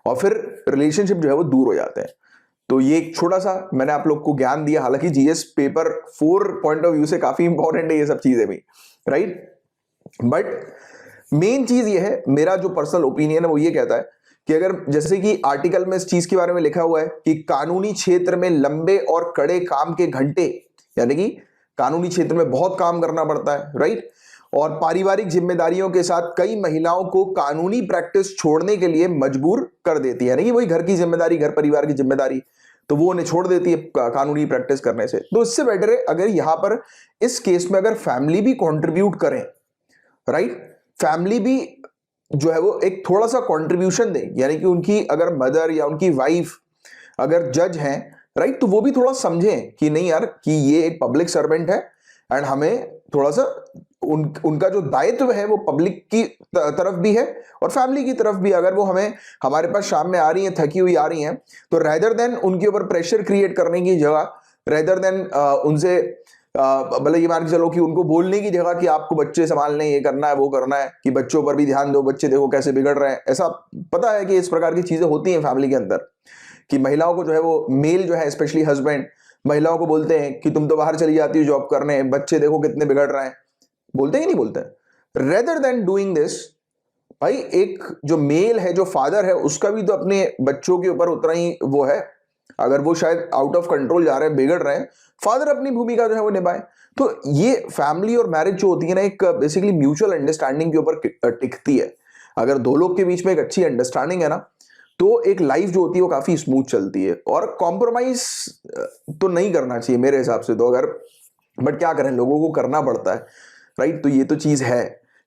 और फिर रिलेशनशिप जो है वो दूर हो जाते हैं। तो ये एक छोटा सा मैंने आप लोग को ज्ञान दिया, हालांकि GS paper 4 point of view से काफी इंपॉर्टेंट है ये सब चीजें भी, राइट। बट मेन चीज ये है, मेरा जो पर्सनल ओपिनियन है वो ये कहता है कि अगर, जैसे कि आर्टिकल में इस चीज के बारे में लिखा हुआ है कि कानूनी क्षेत्र में लंबे और कड़े काम के घंटे, यानी कि कानूनी क्षेत्र में बहुत काम करना पड़ता है, राइट, और पारिवारिक जिम्मेदारियों के साथ कई महिलाओं को कानूनी प्रैक्टिस छोड़ने के लिए मजबूर कर देती है, यानी कि वही घर की जिम्मेदारी, घर परिवार की जिम्मेदारी, तो वो उन्हें छोड़ देती है कानूनी प्रैक्टिस करने से। तो इससे बेटर है अगर यहां पर इस केस में अगर फैमिली भी कंट्रीब्यूट करें, राइट, फैमिली भी जो है वो एक थोड़ा सा कंट्रीब्यूशन दे, यानी कि उनकी अगर मदर या उनकी वाइफ अगर जज हैं, राइट, तो वो भी थोड़ा समझें कि नहीं यार, कि ये एक पब्लिक सर्वेंट है एंड हमें थोड़ा सा उनका जो दायित्व है वो पब्लिक की तरफ भी है और फैमिली की तरफ भी। अगर वो हमें हमारे पास शाम में आ रही हैं, थकी हुई आ रही हैं, तो रेदर देन उनके ऊपर प्रेशर क्रिएट करने की जगह, रेदर देन उनसे मतलब ये मान के चलो कि उनको बोलने की जगह कि आपको बच्चे संभालने, ये करना है, वो करना है, कि बच्चों पर भी ध्यान दो, बच्चे देखो कैसे बिगड़ रहे हैं, ऐसा पता है कि इस प्रकार की चीजें होती हैं फैमिली के अंदर, कि महिलाओं को जो है वो मेल जो है, स्पेशली हस्बैंड, महिलाओं को बोलते हैं कि तुम तो बाहर चली जाती हो जॉब करने, बच्चे देखो कितने बिगड़ रहे हैं, बोलते हैं कि नहीं बोलते हैं। रेदर देन डूइंग दिस, भाई एक जो मेल है, जो फादर है, उसका भी तो अपने बच्चों के ऊपर उतना ही वो है। अगर वो शायद आउट ऑफ कंट्रोल जा रहे हैं, बिगड़ रहे हैं, फादर अपनी भूमिका जो है वो निभाए। तो ये फैमिली और मैरिज जो होती है ना, एक बेसिकली म्यूचुअल अंडरस्टैंडिंग के ऊपर टिकती है। अगर दो लोग के बीच में एक अच्छी अंडरस्टैंडिंग है ना, तो एक लाइफ जो होती है वो काफी स्मूथ चलती है और कॉम्प्रोमाइज तो नहीं करना चाहिए मेरे हिसाब से तो। अगर, बट क्या करें, लोगों को करना पड़ता है, राइट। तो ये तो चीज है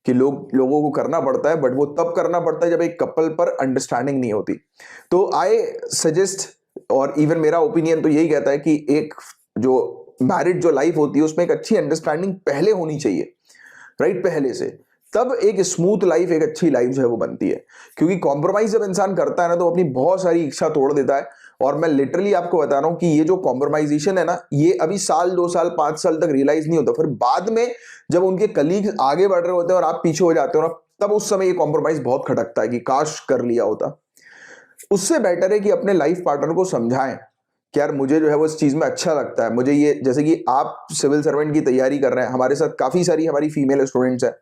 कि लोगों को करना पड़ता है, बट वो तब करना पड़ता है जब एक कपल पर अंडरस्टैंडिंग नहीं होती। तो आई सजेस्ट और इवन मेरा ओपिनियन तो यही कहता है कि एक जो मैरिड जो लाइफ होती है उसमें एक अच्छी अंडरस्टैंडिंग पहले होनी चाहिए, राइट, पहले से, तब एक स्मूथ लाइफ, एक अच्छी लाइफ जो है वो बनती है। क्योंकि कॉम्प्रोमाइज जब इंसान करता है ना तो अपनी बहुत सारी इच्छा तोड़ देता है। और मैं लिटरली आपको बता रहा हूं कि ये जो कॉम्प्रोमाइजेशन है ना, ये अभी साल 2 साल 5 साल तक रियलाइज नहीं होता, फिर बाद में जब उनके कलीग्स आगे बढ़ रहे होते हैं और आप पीछे हो जाते हो ना, तब उस समय ये कॉम्प्रोमाइज बहुत खटकता है कि काश कर लिया होता। उससे बेटर है कि अपने लाइफ पार्टनर को समझाएं कि यार मुझे जो है वो इस चीज में अच्छा लगता है, मुझे ये, जैसे कि आप सिविल सर्वेंट की तैयारी कर रहे हैं, हमारे साथ काफी सारी हमारी फीमेल स्टूडेंट्स हैं,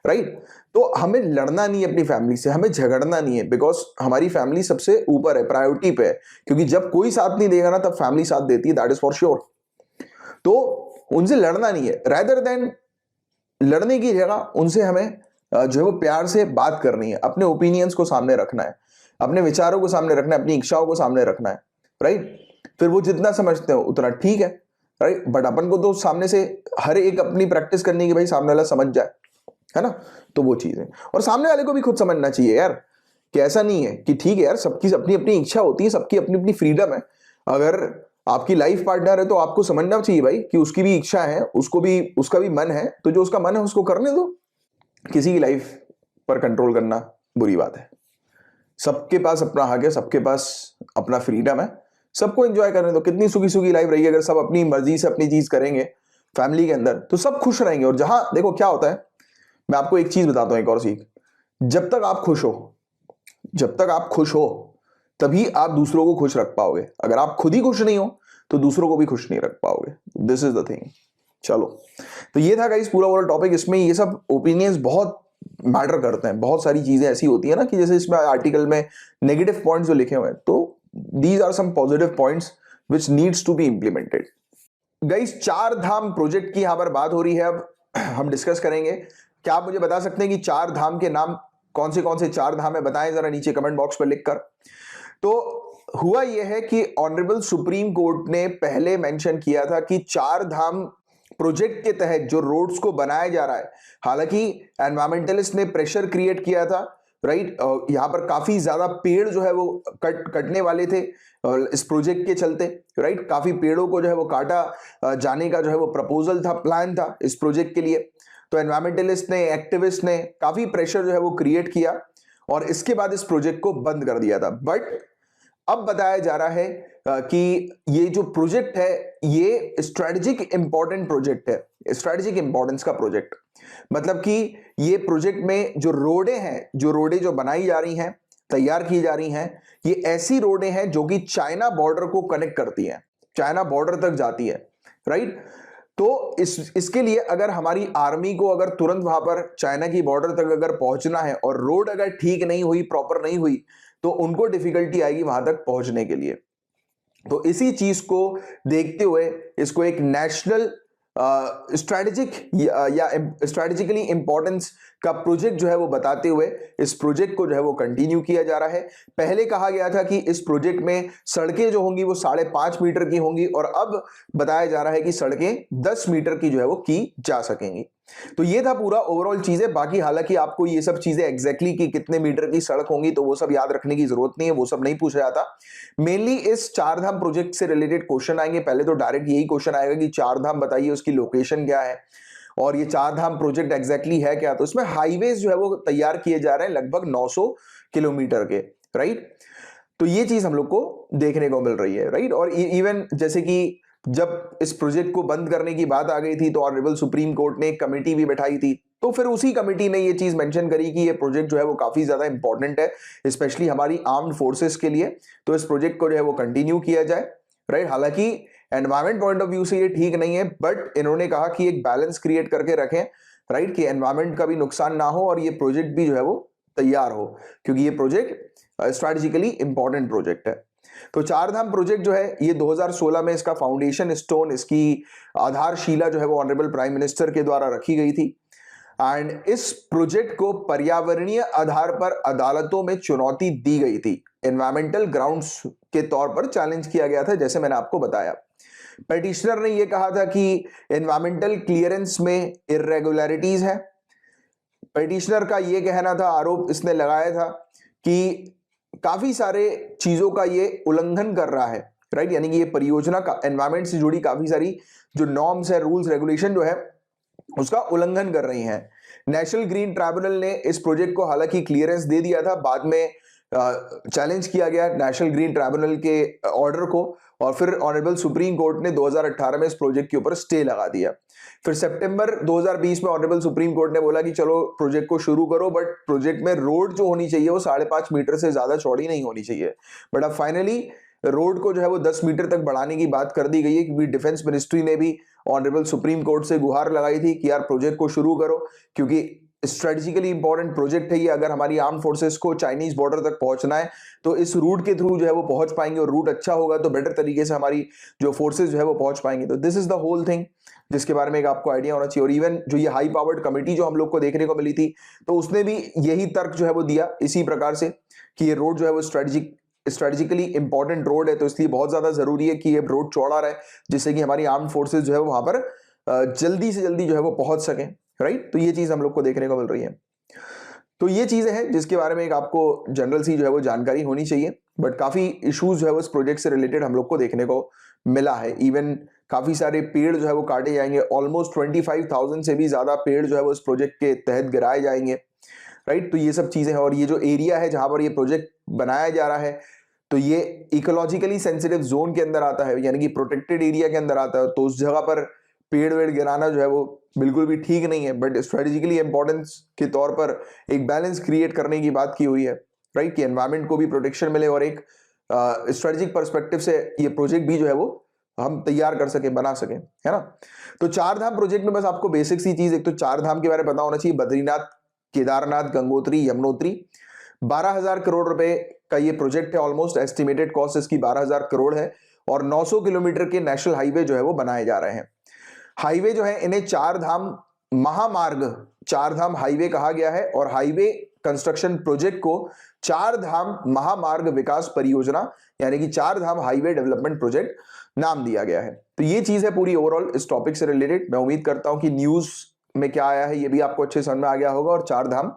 राइट। तो हमें लड़ना नहीं है अपनी फैमिली से, हमें झगड़ना नहीं है, बिकॉज हमारी फैमिली सबसे ऊपर है, प्रायोरिटी पे है। क्योंकि जब कोई साथ नहीं देगा ना तब फैमिली साथ देती है, दैट इज फॉर श्योर। तो उनसे लड़ना नहीं है, रेदर देन लड़ने की जगह उनसे हमें जो है वो प्यार से बात करनी है, अपने ओपिनियंस को सामने रखना है, अपने विचारों को सामने रखना है, अपनी इच्छाओं को सामने रखना है, राइट। फिर वो जितना समझते हो उतना ठीक है, राइट। बट अपन को तो सामने से हर एक अपनी प्रैक्टिस करनी कि भाई सामने वाला समझ जाए, है ना। तो वो चीज है, और सामने वाले को भी खुद समझना चाहिए यार कि ऐसा नहीं है कि ठीक है यार, सबकी अपनी अपनी इच्छा होती है, सबकी अपनी अपनी फ्रीडम है। अगर आपकी लाइफ पार्टनर है तो आपको समझना चाहिए भाई कि उसकी भी इच्छा है, उसको भी, उसका भी मन है, तो जो उसका मन है उसको करने दो। किसी की लाइफ पर कंट्रोल करना बुरी बात है। सबके पास अपना हक है, सबके पास अपना फ्रीडम है, सबको एंजॉय करने दो। कितनी सुखी सुखी लाइफ रही है, अगर सब अपनी मर्जी से अपनी चीज करेंगे फैमिली के अंदर तो सब खुश रहेंगे। और जहां देखो क्या होता है, मैं आपको एक चीज बताता हूं, एक और सीख, जब तक आप खुश हो, जब तक आप खुश हो तभी आप दूसरों को खुश रख पाओगे। अगर आप खुद ही खुश नहीं हो तो दूसरों को भी खुश नहीं रख पाओगे। This is the thing. चलो, तो ये था गाइस पूरा टॉपिक। इसमें ये सब ओपिनियंस बहुत मैटर करते हैं, बहुत सारी चीजें ऐसी होती है ना कि जैसे इसमें आर्टिकल में नेगेटिव पॉइंट्स जो लिखे हुए हैं, तो these are some positive points which needs to be implemented. Guys, 4 Dham project की यहां पर बात हो रही है, अब हम डिस्कस करेंगे। क्या आप मुझे बता सकते हैं कि 4 धाम के नाम कौन से 4 धाम है? बताएं जरा नीचे कमेंट बॉक्स पर लिखकर। तो हुआ यह है कि ऑनरेबल सुप्रीम कोर्ट ने पहले मेंशन किया था कि 4 धाम प्रोजेक्ट के तहत जो रोड्स को बनाया जा रहा है, हालांकि एनवायरमेंटलिस्ट ने प्रेशर क्रिएट किया था, राइट। यहां पर काफी ज्यादा पेड़ जो है वो कटने वाले थे इस प्रोजेक्ट के चलते, राइट। काफी पेड़ों को जो है वो काटा जाने का जो है वो प्रपोजल था, प्लान था इस प्रोजेक्ट के लिए। तो एनवायरमेंटलिस्ट ने, एक्टिविस्ट ने काफी प्रेशर जो है वो क्रिएट किया और इसके बाद इस प्रोजेक्ट को बंद कर दिया था। बट अब बताया जा रहा है कि ये जो प्रोजेक्ट है ये स्ट्रेटेजिक इंपॉर्टेंट प्रोजेक्ट है, स्ट्रेटेजिक इंपॉर्टेंस का प्रोजेक्ट। मतलब कि ये प्रोजेक्ट में जो रोडें हैं, जो रोडें जो बनाई जा रही हैं, तैयार की जा रही हैं, ये ऐसी रोडें हैं जो कि चाइना बॉर्डर को कनेक्ट करती हैं, चाइना बॉर्डर तक जाती है, राइट। तो इसके लिए अगर हमारी आर्मी को अगर तुरंत वहां पर चाइना की बॉर्डर तक अगर पहुंचना है और रोड अगर ठीक नहीं हुई, प्रॉपर नहीं हुई, तो उनको डिफिकल्टी आएगी वहां तक पहुंचने के लिए। तो इसी चीज को देखते हुए इसको एक नेशनल स्ट्रेटेजिक या स्ट्रेटेजिकली इंपॉर्टेंस का प्रोजेक्ट जो है वो बताते हुए इस प्रोजेक्ट को जो है वो कंटिन्यू किया जा रहा है। पहले कहा गया था कि इस प्रोजेक्ट में सड़कें जो होंगी वो 5.5 मीटर की होंगी और अब बताया जा रहा है कि सड़कें 10 मीटर की जो है वो की जा सकेंगी। तो ये था पूरा ओवरऑल चीजें। बाकी हालांकि आपको ये सब चीजें एग्जैक्टली कि कितने मीटर की सड़क होंगी तो वो सब याद रखने की जरूरत नहीं है, वो सब नहीं पूछा जाता। मेनली इस 4 धाम प्रोजेक्ट से रिलेटेड क्वेश्चन आएंगे। पहले तो डायरेक्ट यही क्वेश्चन आएगा कि 4 धाम बताइए, उसकी लोकेशन क्या है और ये 4 धाम प्रोजेक्ट एग्जैक्टली है क्या। तो इसमें हाईवेज जो है वो तैयार किए जा रहे हैं लगभग 900 किलोमीटर के, राइट। तो ये चीज हम लोग को देखने को मिल रही है, राइट। और इवन जैसे कि जब इस प्रोजेक्ट को बंद करने की बात आ गई थी तो ऑनरेबल सुप्रीम कोर्ट ने एक कमेटी भी बैठाई थी, तो फिर उसी कमेटी ने ये चीज मेंशन करी कि ये प्रोजेक्ट जो है वो काफी ज्यादा इंपॉर्टेंट है, स्पेशली हमारी आर्म्ड फोर्सेस के लिए। तो इस प्रोजेक्ट को जो है वो कंटिन्यू किया जाए, राइट। हालांकि एनवायरमेंट पॉइंट ऑफ व्यू से ये ठीक नहीं है, बट इन्होंने कहा कि एक बैलेंस क्रिएट करके रखें, राइट, कि एनवायरमेंट का भी नुकसान ना हो और ये प्रोजेक्ट भी जो है वो तैयार हो, क्योंकि ये प्रोजेक्ट स्ट्रेटेजिकली इंपॉर्टेंट प्रोजेक्ट है। तो 4 धाम प्रोजेक्ट जो है ये 2016 में इसका फाउंडेशन स्टोन, इसकी आधारशिला जो है वो ऑनरेबल प्राइम मिनिस्टर के द्वारा रखी गई थी। एंड इस प्रोजेक्ट को पर्यावरणीय आधार पर अदालतों में चुनौती दी गई थी, एनवायरमेंटल ग्राउंड्स के तौर पर चैलेंज किया गया था, जैसे मैंने आपको बताया। पेटिशनर ने यह कहा था कि एनवायरमेंटल क्लियरेंस में इरेगुलरिटीज है। पेटिशनर का यह कहना था, आरोप इसने लगाया था कि काफी सारे चीजों का ये उल्लंघन कर रहा है, राइट। यानी कि ये परियोजना का एनवायरमेंट से जुड़ी काफी सारी जो नॉर्म्स है, रूल्स रेगुलेशन जो है उसका उल्लंघन कर रही हैं। नेशनल ग्रीन ट्राइब्यूनल ने इस प्रोजेक्ट को हालांकि क्लियरेंस दे दिया था, बाद में चैलेंज किया गया नेशनल ग्रीन ट्राइब्यूनल के ऑर्डर को, और फिर ऑनरेबल सुप्रीम कोर्ट ने 2018 में इस प्रोजेक्ट के ऊपर स्टे लगा दिया। फिर सितंबर 2020 में ऑनरेबल सुप्रीम कोर्ट ने बोला कि चलो प्रोजेक्ट को शुरू करो, बट प्रोजेक्ट में रोड जो होनी चाहिए वो 5.5 मीटर से ज्यादा चौड़ी नहीं होनी चाहिए। बट अब फाइनली रोड को जो है वो 10 मीटर तक बढ़ाने की बात कर दी गई है, क्योंकि डिफेंस मिनिस्ट्री ने भी ऑनरेबल सुप्रीम कोर्ट से गुहार लगाई थी कि यार प्रोजेक्ट को शुरू करो, क्योंकि स्ट्रेटेजिकली इंपॉर्टेंट प्रोजेक्ट है ये। अगर हमारी आर्म फोर्सेस को चाइनीज बॉर्डर तक पहुंचना है तो इस रूट के थ्रू जो है वो पहुंच पाएंगे, और रूट अच्छा होगा तो बेटर तरीके से हमारी जो फोर्सेस जो है वो पहुंच पाएंगे। तो this is the whole thing जिसके बारे में एक आपको आइडिया होना चाहिए। और इवन जो ये हाई पावर्ड कमेटी जो हम लोग को देखने को मिली थी, तो उसने भी यही तर्क जो है वो दिया इसी प्रकार से कि ये रोड जो है वो स्ट्रेटेजिकली इंपॉर्टेंट रोड है, तो इसलिए बहुत ज्यादा जरूरी है कि ये रोड चौड़ा रहे, जिससे कि हमारी आर्म फोर्सेस जो है वो वहां पर जल्दी से जल्दी जो है वो पहुंच सके, राइट। तो ये चीज हम लोग को देखने को मिल रही है। तो ये चीजें हैं जिसके बारे में एक आपको जनरल सी जो है वो जानकारी होनी चाहिए। बट काफी इश्यूज जो है वो इस प्रोजेक्ट से रिलेटेड हम लोग को देखने को मिला है। इवन काफी सारे पेड़ जो है वो काटे जाएंगे, ऑलमोस्ट 25,000 से भी ज्यादा पेड़ जो है वो इस प्रोजेक्ट के तहत गिराए जाएंगे, राइट। तो ये सब चीजें हैं। और ये जो एरिया है जहां पर ये प्रोजेक्ट बनाया जा रहा है, तो ये इकोलॉजिकली सेंसिटिव जोन के अंदर आता है, यानी कि प्रोटेक्टेड एरिया के अंदर आता है। तो उस जगह पर पेड़ वेड़ गिराना जो है वो बिल्कुल भी ठीक नहीं है। बट स्ट्रेटेजिकली इंपॉर्टेंस के तौर पर एक बैलेंस क्रिएट करने की बात की हुई है, राइट, कि एनवायरमेंट को भी प्रोटेक्शन मिले और एक स्ट्रेटेजिक पर्सपेक्टिव से ये प्रोजेक्ट भी जो है वो हम तैयार कर सके, बना सके, है ना। तो चार धाम प्रोजेक्ट में बस आपको बेसिक सी चीज, एक तो चार धाम के बारे में पता होना चाहिए। बद्रीनाथ, केदारनाथ, गंगोत्री, यमुनोत्री। 12,000 करोड़ रुपए का ये प्रोजेक्ट है। ऑलमोस्ट एस्टिमेटेड कॉस्ट इसकी 12,000 करोड़ है। और 900 किलोमीटर के नेशनल हाईवे जो है वो बनाए जा रहे हैं। हाईवे जो है इन्हें चार धाम महामार्ग, चार धाम हाईवे कहा गया है। और हाईवे कंस्ट्रक्शन प्रोजेक्ट को चार धाम महामार्ग विकास परियोजना यानी कि चार धाम हाईवे डेवलपमेंट प्रोजेक्ट नाम दिया गया है। तो ये चीज है पूरी ओवरऑल इस टॉपिक से रिलेटेड। मैं उम्मीद करता हूं कि न्यूज में क्या आया है ये भी आपको अच्छे समझ में आ गया होगा, और चार धाम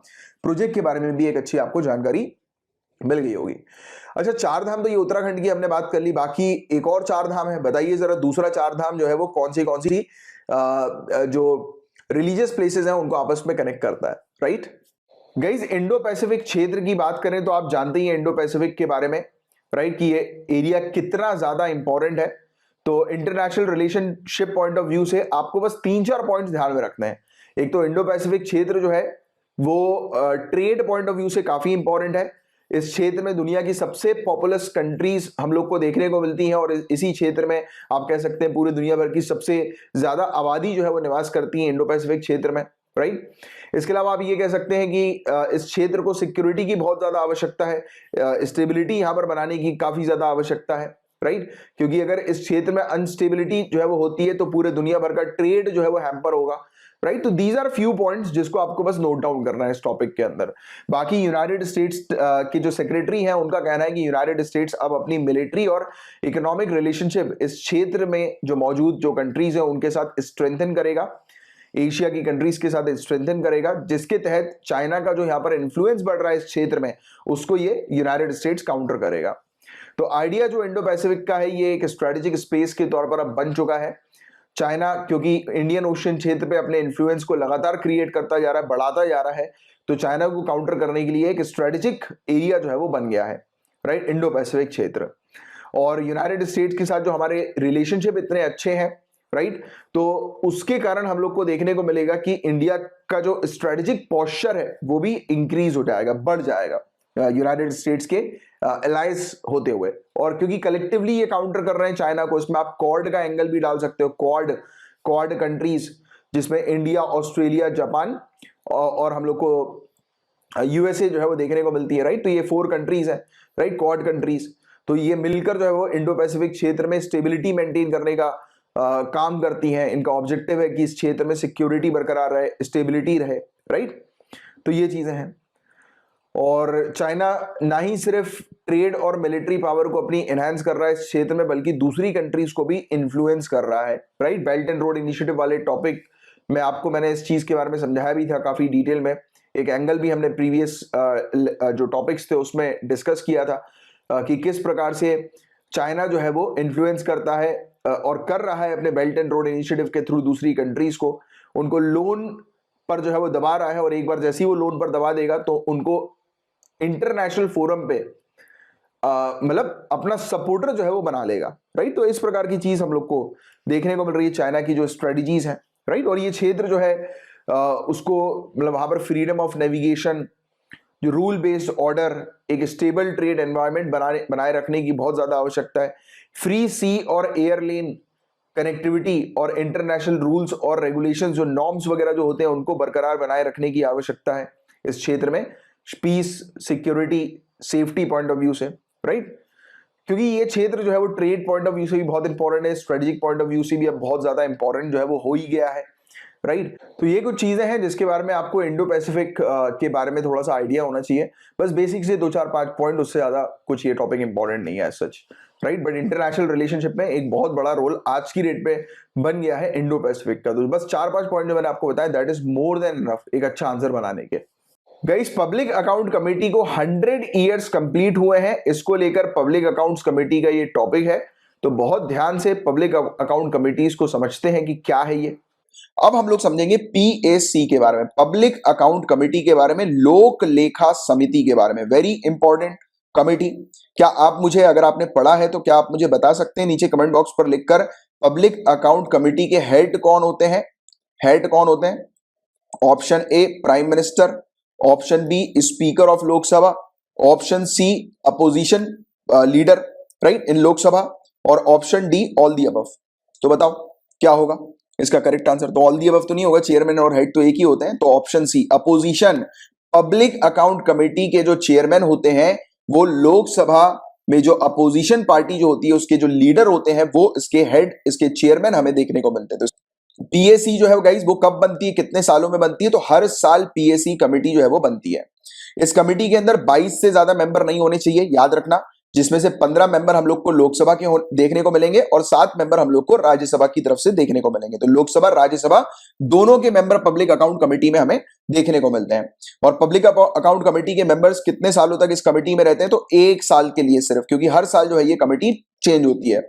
प्रोजेक्ट के बारे में भी एक अच्छी आपको जानकारी मिल गई होगी। अच्छा, चार धाम तो ये उत्तराखंड की हमने बात कर ली, बाकी एक और चार धाम है। बताइए जरा दूसरा चार धाम जो है वो कौन सी जो रिलीजियस प्लेसेस हैं उनको आपस में कनेक्ट करता है, राइट। गाइस, इंडो पैसिफिक क्षेत्र की बात करें तो आप जानते ही हैं इंडो पैसिफिक के बारे में, राइट, कि ये एरिया कितना ज्यादा इंपॉर्टेंट है। तो international relationship point of view से आपको बस 3-4 पॉइंट्स ध्यान में रखने हैं। एक तो इंडो पैसिफिक क्षेत्र जो है वो ट्रेड पॉइंट ऑफ व्यू से काफी इंपॉर्टेंट है। इस क्षेत्र में दुनिया की सबसे पॉपुलस कंट्रीज हम लोग को देखने को मिलती हैं, और इसी क्षेत्र में आप कह सकते हैं पूरी दुनिया भर की सबसे ज्यादा आबादी जो है वो निवास करती है इंडो पैसिफिक क्षेत्र में, राइट। इसके अलावा आप ये कह सकते हैं कि इस क्षेत्र को सिक्योरिटी की बहुत ज्यादा आवश्यकता है, स्टेबिलिटी यहां पर बनाने की काफी ज्यादा आवश्यकता है, राइट। क्योंकि अगर इस क्षेत्र में अनस्टेबिलिटी जो है वो होती है तो पूरे दुनिया भर का ट्रेड जो है वो हैम्पर होगा, राइट। तो दीज आर फ्यू पॉइंट्स जिसको आपको बस नोट डाउन करना है इस टॉपिक के अंदर। बाकी यूनाइटेड स्टेट्स के जो सेक्रेटरी हैं उनका कहना है कि यूनाइटेड स्टेट्स अब अपनी मिलिट्री और इकोनॉमिक रिलेशनशिप इस क्षेत्र में जो मौजूद जो कंट्रीज हैं उनके साथ स्ट्रेंथन करेगा, एशिया की कंट्रीज के साथ स्ट्रेंथन करेगा, जिसके तहत चाइना का जो यहाँ पर इन्फ्लुएंस बढ़ रहा है इस क्षेत्र में उसको ये यूनाइटेड स्टेट्स काउंटर करेगा। तो आइडिया जो इंडो पैसिफिक का है ये एक स्ट्रेटेजिक स्पेस के तौर पर अब बन चुका है। चाइना क्योंकि इंडियन ओशियन क्षेत्र पे अपने इन्फ्लुएंस को लगातार क्रिएट करता जा रहा है, बढ़ाता जा रहा है, तो चाइना को काउंटर करने के लिए एक स्ट्रेटेजिक एरिया जो है वो बन गया है, राइट, इंडो पैसिफिक क्षेत्र। और यूनाइटेड स्टेट्स के साथ जो हमारे रिलेशनशिप इतने अच्छे हैं, राइट, तो उसके कारण हम लोग को देखने को मिलेगा कि इंडिया का जो स्ट्रेटेजिक पोस्चर है वो भी इंक्रीज हो जाएगा, बढ़ जाएगा यूनाइटेड स्टेट्स के अलायंस होते हुए। और क्योंकि कलेक्टिवली ये काउंटर कर रहे हैं चाइना को, इसमें आप क्वाड का एंगल भी डाल सकते हो, क्वाड कंट्रीज जिसमें इंडिया, ऑस्ट्रेलिया, जापान और हम लोग को यूएसए जो है वो देखने को मिलती है, राइट। तो ये 4 कंट्रीज है, राइट, क्वाड कंट्रीज। तो ये मिलकर जो है वो इंडो पैसिफिक क्षेत्र में स्टेबिलिटी मेंटेन करने का काम करती हैं। इनका ऑब्जेक्टिव है कि इस क्षेत्र में सिक्योरिटी बरकरार रहे, स्टेबिलिटी रहे, राइट। तो ये चीजें हैं। और चाइना ना ही सिर्फ ट्रेड और मिलिट्री पावर को अपनी एनहांस कर रहा है इस क्षेत्र में, बल्कि दूसरी कंट्रीज को भी इन्फ्लुएंस कर रहा है, right. Belt and road initiative वाले टॉपिक में आपको मैंने इस चीज के बारे में समझाया भी था काफी डिटेल में एक एंगल भी हमने प्रीवियस जो टॉपिक्स थे उसमें डिस्कस किया था कि किस प्रकार से चाइना जो है वो इन्फ्लुएंस करता है और कर रहा है अपने बेल्ट एंड रोड इनिशिएटिव के थ्रू दूसरी कंट्रीज को, उनको लोन पर जो है वो दबा रहा है, और एक बार जैसे ही वो लोन पर दबा देगा तो उनको इंटरनेशनल फोरम पे मतलब अपना सपोर्टर जो है वो बना लेगा, राइट। तो इस प्रकार की चीज हम लोग को देखने को मिल रही है चाइना की जो स्ट्रेटजीज है, राइट। और ये क्षेत्र जो है उसको मतलब वहां पर फ्रीडम ऑफ नेविगेशन, जो रूल बेस्ड ऑर्डर, एक स्टेबल ट्रेड एनवायरनमेंट बनाए रखने की बहुत ज्यादा आवश्यकता है। फ्री सी और एयर लेन कनेक्टिविटी और इंटरनेशनल रूल्स और रेगुलेशंस, जो नॉर्म्स वगैरह जो होते हैं उनको बरकरार बनाए रखने की आवश्यकता है इस क्षेत्र में, peace, security, safety point of view से, राइट। क्योंकि ये क्षेत्र जो है वो ट्रेड पॉइंट ऑफ व्यू से भी बहुत इंपॉर्टेंट है, स्ट्रेटेजिक पॉइंट ऑफ व्यू से भी अब बहुत ज्यादा इंपॉर्टेंट जो है वो हो ही गया है, राइट। तो ये कुछ चीजें हैं जिसके बारे में आपको इंडो पैसिफिक के बारे में थोड़ा सा आइडिया होना चाहिए, बस बेसिक से 2 4 5 पॉइंट, उससे ज्यादा कुछ ये टॉपिक इंपॉर्टेंट नहीं है as such, right. But international relationship में एक बहुत बड़ा रोल आज की डेट पे बन गया है इंडो पैसिफिक का। तो बस 4 5 पॉइंट जो मैंने आपको बताया, that is more than enough एक अच्छा आंसर बनाने के। गाइस, पब्लिक अकाउंट कमेटी को 100 ईयर्स कंप्लीट हुए हैं, इसको लेकर पब्लिक अकाउंट्स कमेटी का ये टॉपिक है। तो बहुत ध्यान से पब्लिक अकाउंट कमेटीज को समझते हैं कि क्या है ये। अब हम लोग समझेंगे पीएसी के बारे में, पब्लिक अकाउंट कमेटी के बारे में, लोक लेखा समिति के बारे में, वेरी इंपॉर्टेंट कमेटी। क्या आप मुझे, अगर आपने पढ़ा है तो क्या आप मुझे बता सकते हैं नीचे कमेंट बॉक्स पर लिखकर, पब्लिक अकाउंट कमेटी के हेड कौन होते हैं? हेड कौन होते हैं? Option A prime minister, option B speaker of Lok Sabha, option C opposition leader, right, in Lok Sabha, और option D all the above. तो बताओ क्या होगा इसका करेक्ट आंसर? तो ऑल दी अबव तो नहीं होगा, चेयरमैन और हेड तो एक ही होते हैं, तो option C opposition. Public account committee के जो चेयरमैन होते हैं वो लोकसभा में जो अपोजिशन पार्टी जो होती है उसके जो लीडर होते हैं वो इसके हेड, इसके चेयरमैन हमें देखने को मिलते हैं। तो पीएसी जो है गाइस वो कब बनती है, कितने सालों में बनती है? तो हर साल पीएसी कमेटी जो है वो बनती है। इस कमेटी के अंदर 22 से ज्यादा मेंबर नहीं होने चाहिए, याद रखना, जिसमें से 15 मेंबर हम लोग को लोकसभा के देखने को मिलेंगे और 7 मेंबर हम लोग को राज्यसभा की तरफ से देखने को मिलेंगे। तो लोकसभा राज्यसभा दोनों के मेंबर पब्लिक अकाउंट कमेटी में हमें देखने को मिलते हैं। और पब्लिक अकाउंट कमेटी के मेंबर्स कितने सालों तक इस कमेटी में रहते हैं? तो 1 साल के लिए सिर्फ, क्योंकि हर साल जो है ये कमेटी चेंज होती है,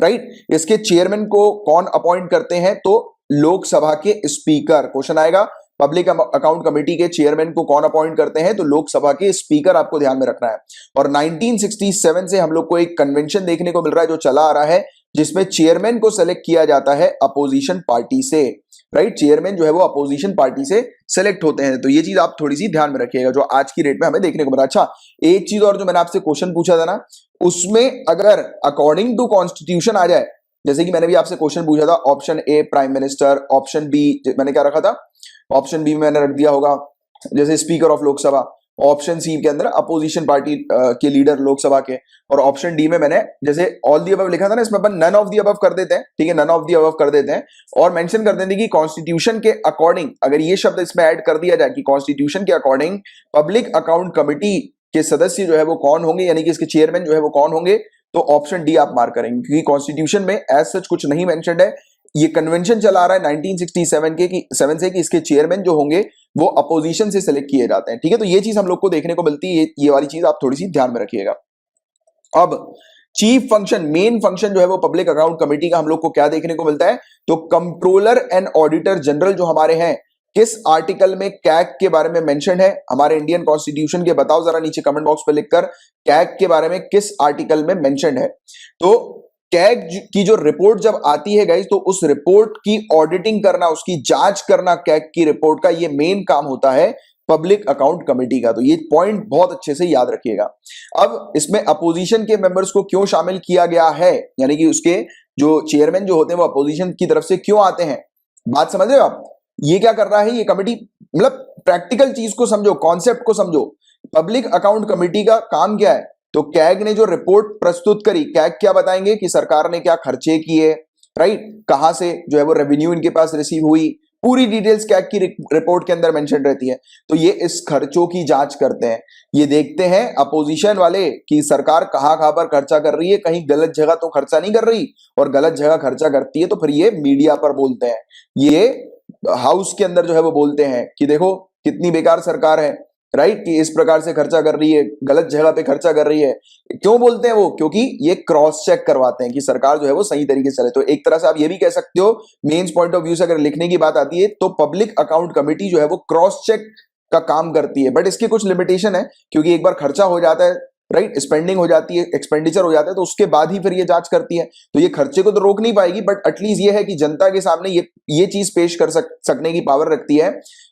राइट। इसके चेयरमैन को कौन अपॉइंट करते हैं? तो लोकसभा के स्पीकर। क्वेश्चन आएगा, पब्लिक अकाउंट कमेटी के चेयरमैन को कौन अपॉइंट करते हैं? तो लोकसभा के स्पीकर, आपको ध्यान में रखना है। और 1967 से हम लोग को एक कन्वेंशन देखने को मिल रहा है जो चला आ रहा है, जिसमें चेयरमैन को सेलेक्ट किया जाता है अपोजिशन पार्टी से, राइट। चेयरमैन जो है वो अपोजिशन पार्टी से सेलेक्ट होते हैं। तो ये चीज आप थोड़ी सी ध्यान में रखिएगा जो आज की डेट में हमें देखने को मिल रहा है। अच्छा, एक चीज और जो मैंने आपसे क्वेश्चन पूछा था ना, उसमें अगर अकॉर्डिंग टू कॉन्स्टिट्यूशन आ जाए, जैसे कि मैंने भी आपसे क्वेश्चन पूछा था, option A prime minister, option B मैंने क्या रखा था, ऑप्शन बी में मैंने रख दिया होगा जैसे speaker of Lok Sabha, option C के अंदर अपोजिशन पार्टी के लीडर लोकसभा के, और ऑप्शन डी में मैंने जैसे ऑल दी अबव लिखा था ना, इसमें अपन नन ऑफ दी अबव कर देते हैं, ठीक है, नन ऑफ दी अबव कर देते हैं और मेंशन कर देते हैं कि कॉन्स्टिट्यूशन के अकॉर्डिंग, अगर ये शब्द इसमें ऐड कर दिया जाए कि कॉन्स्टिट्यूशन के अकॉर्डिंग पब्लिक अकाउंट कमेटी के सदस्य जो है वो कौन होंगे, यानी कि इसके चेयरमैन जो है वो कौन होंगे, तो ऑप्शन डी आप मार्क करेंगे, क्योंकि कॉन्स्टिट्यूशन में एज सच कुछ नहीं मेंशन्ड है। ये कन्वेंशन चला आ रहा है 1967 के कि 7 से कि इसके चेयरमैन जो होंगे वो अपोजिशन से सिलेक्ट किए जाते हैं, ठीक है। तो ये चीज हम लोग को देखने को मिलती है, ये वाली चीज आप थोड़ी सी ध्यान में रखिएगा। अब चीफ फंक्शन, मेन फंक्शन जो है वो पब्लिक अकाउंट कमेटी का हम लोग को क्या देखने को मिलता है? तो कंट्रोलर एंड ऑडिटर जनरल जो हमारे हैं, किस आर्टिकल में कैग के बारे में मेंशन है हमारे इंडियन कॉन्स्टिट्यूशन के? बताओ जरा नीचे कमेंट बॉक्स पे लिखकर, कैग के बारे में किस आर्टिकल में मेंशन है? तो कैग की जो रिपोर्ट जब आती है गाइस, तो उस रिपोर्ट की ऑडिटिंग करना, उसकी जांच करना, कैग की रिपोर्ट का ये मेन काम होता है पब्लिक अकाउंट कमेटी का। तो ये पॉइंट बहुत अच्छे से याद रखिएगा। अब इसमें अपोजिशन के मेंबर्स को क्यों शामिल किया गया है, यानी कि उसके जो चेयरमैन जो होते हैं वो अपोजिशन की तरफ से क्यों आते हैं? बात समझ रहे हो आप? ये क्या कर रहा है ये कमेटी, मतलब प्रैक्टिकल चीज को समझो, कॉन्सेप्ट को समझो। पब्लिक अकाउंट कमेटी का काम क्या है? तो कैग ने जो रिपोर्ट प्रस्तुत करी, कैग क्या बताएंगे कि सरकार ने क्या खर्चे किए, राइट, कहां से जो है वो रेवेन्यू इनके पास रिसीव हुई, पूरी डिटेल्स कैग की रिपोर्ट के अंदर मेंशन रहती है। तो ये इस खर्चों की जांच करते हैं, ये देखते हैं अपोजिशन वाले कि सरकार कहां कहां पर खर्चा कर रही है, कहीं गलत जगह तो खर्चा नहीं कर रही, और गलत जगह खर्चा करती है तो फिर ये मीडिया पर बोलते हैं, ये हाउस के अंदर जो है वो बोलते हैं कि देखो कितनी बेकार सरकार है, राइट, कि इस प्रकार से खर्चा कर रही है, गलत जगह पे खर्चा कर रही है। क्यों बोलते हैं वो? क्योंकि ये क्रॉस चेक करवाते हैं कि सरकार जो है वो सही तरीके से चले। तो एक तरह से आप ये भी कह सकते हो, मेंस पॉइंट ऑफ व्यू से अगर लिखने की बात आती है तो पब्लिक अकाउंट कमेटी जो है वो क्रॉस चेक का काम करती है। बट इसकी कुछ लिमिटेशन है, क्योंकि एक बार खर्चा हो जाता है, राइट, स्पेंडिंग हो जाती है, एक्सपेंडिचर हो जाता है, तो उसके बाद ही फिर ये जांच करती है। तो ये खर्चे को तो रोक नहीं पाएगी, बट एटलीस्ट ये है कि जनता के सामने ये चीज पेश कर सकने की पावर रखती है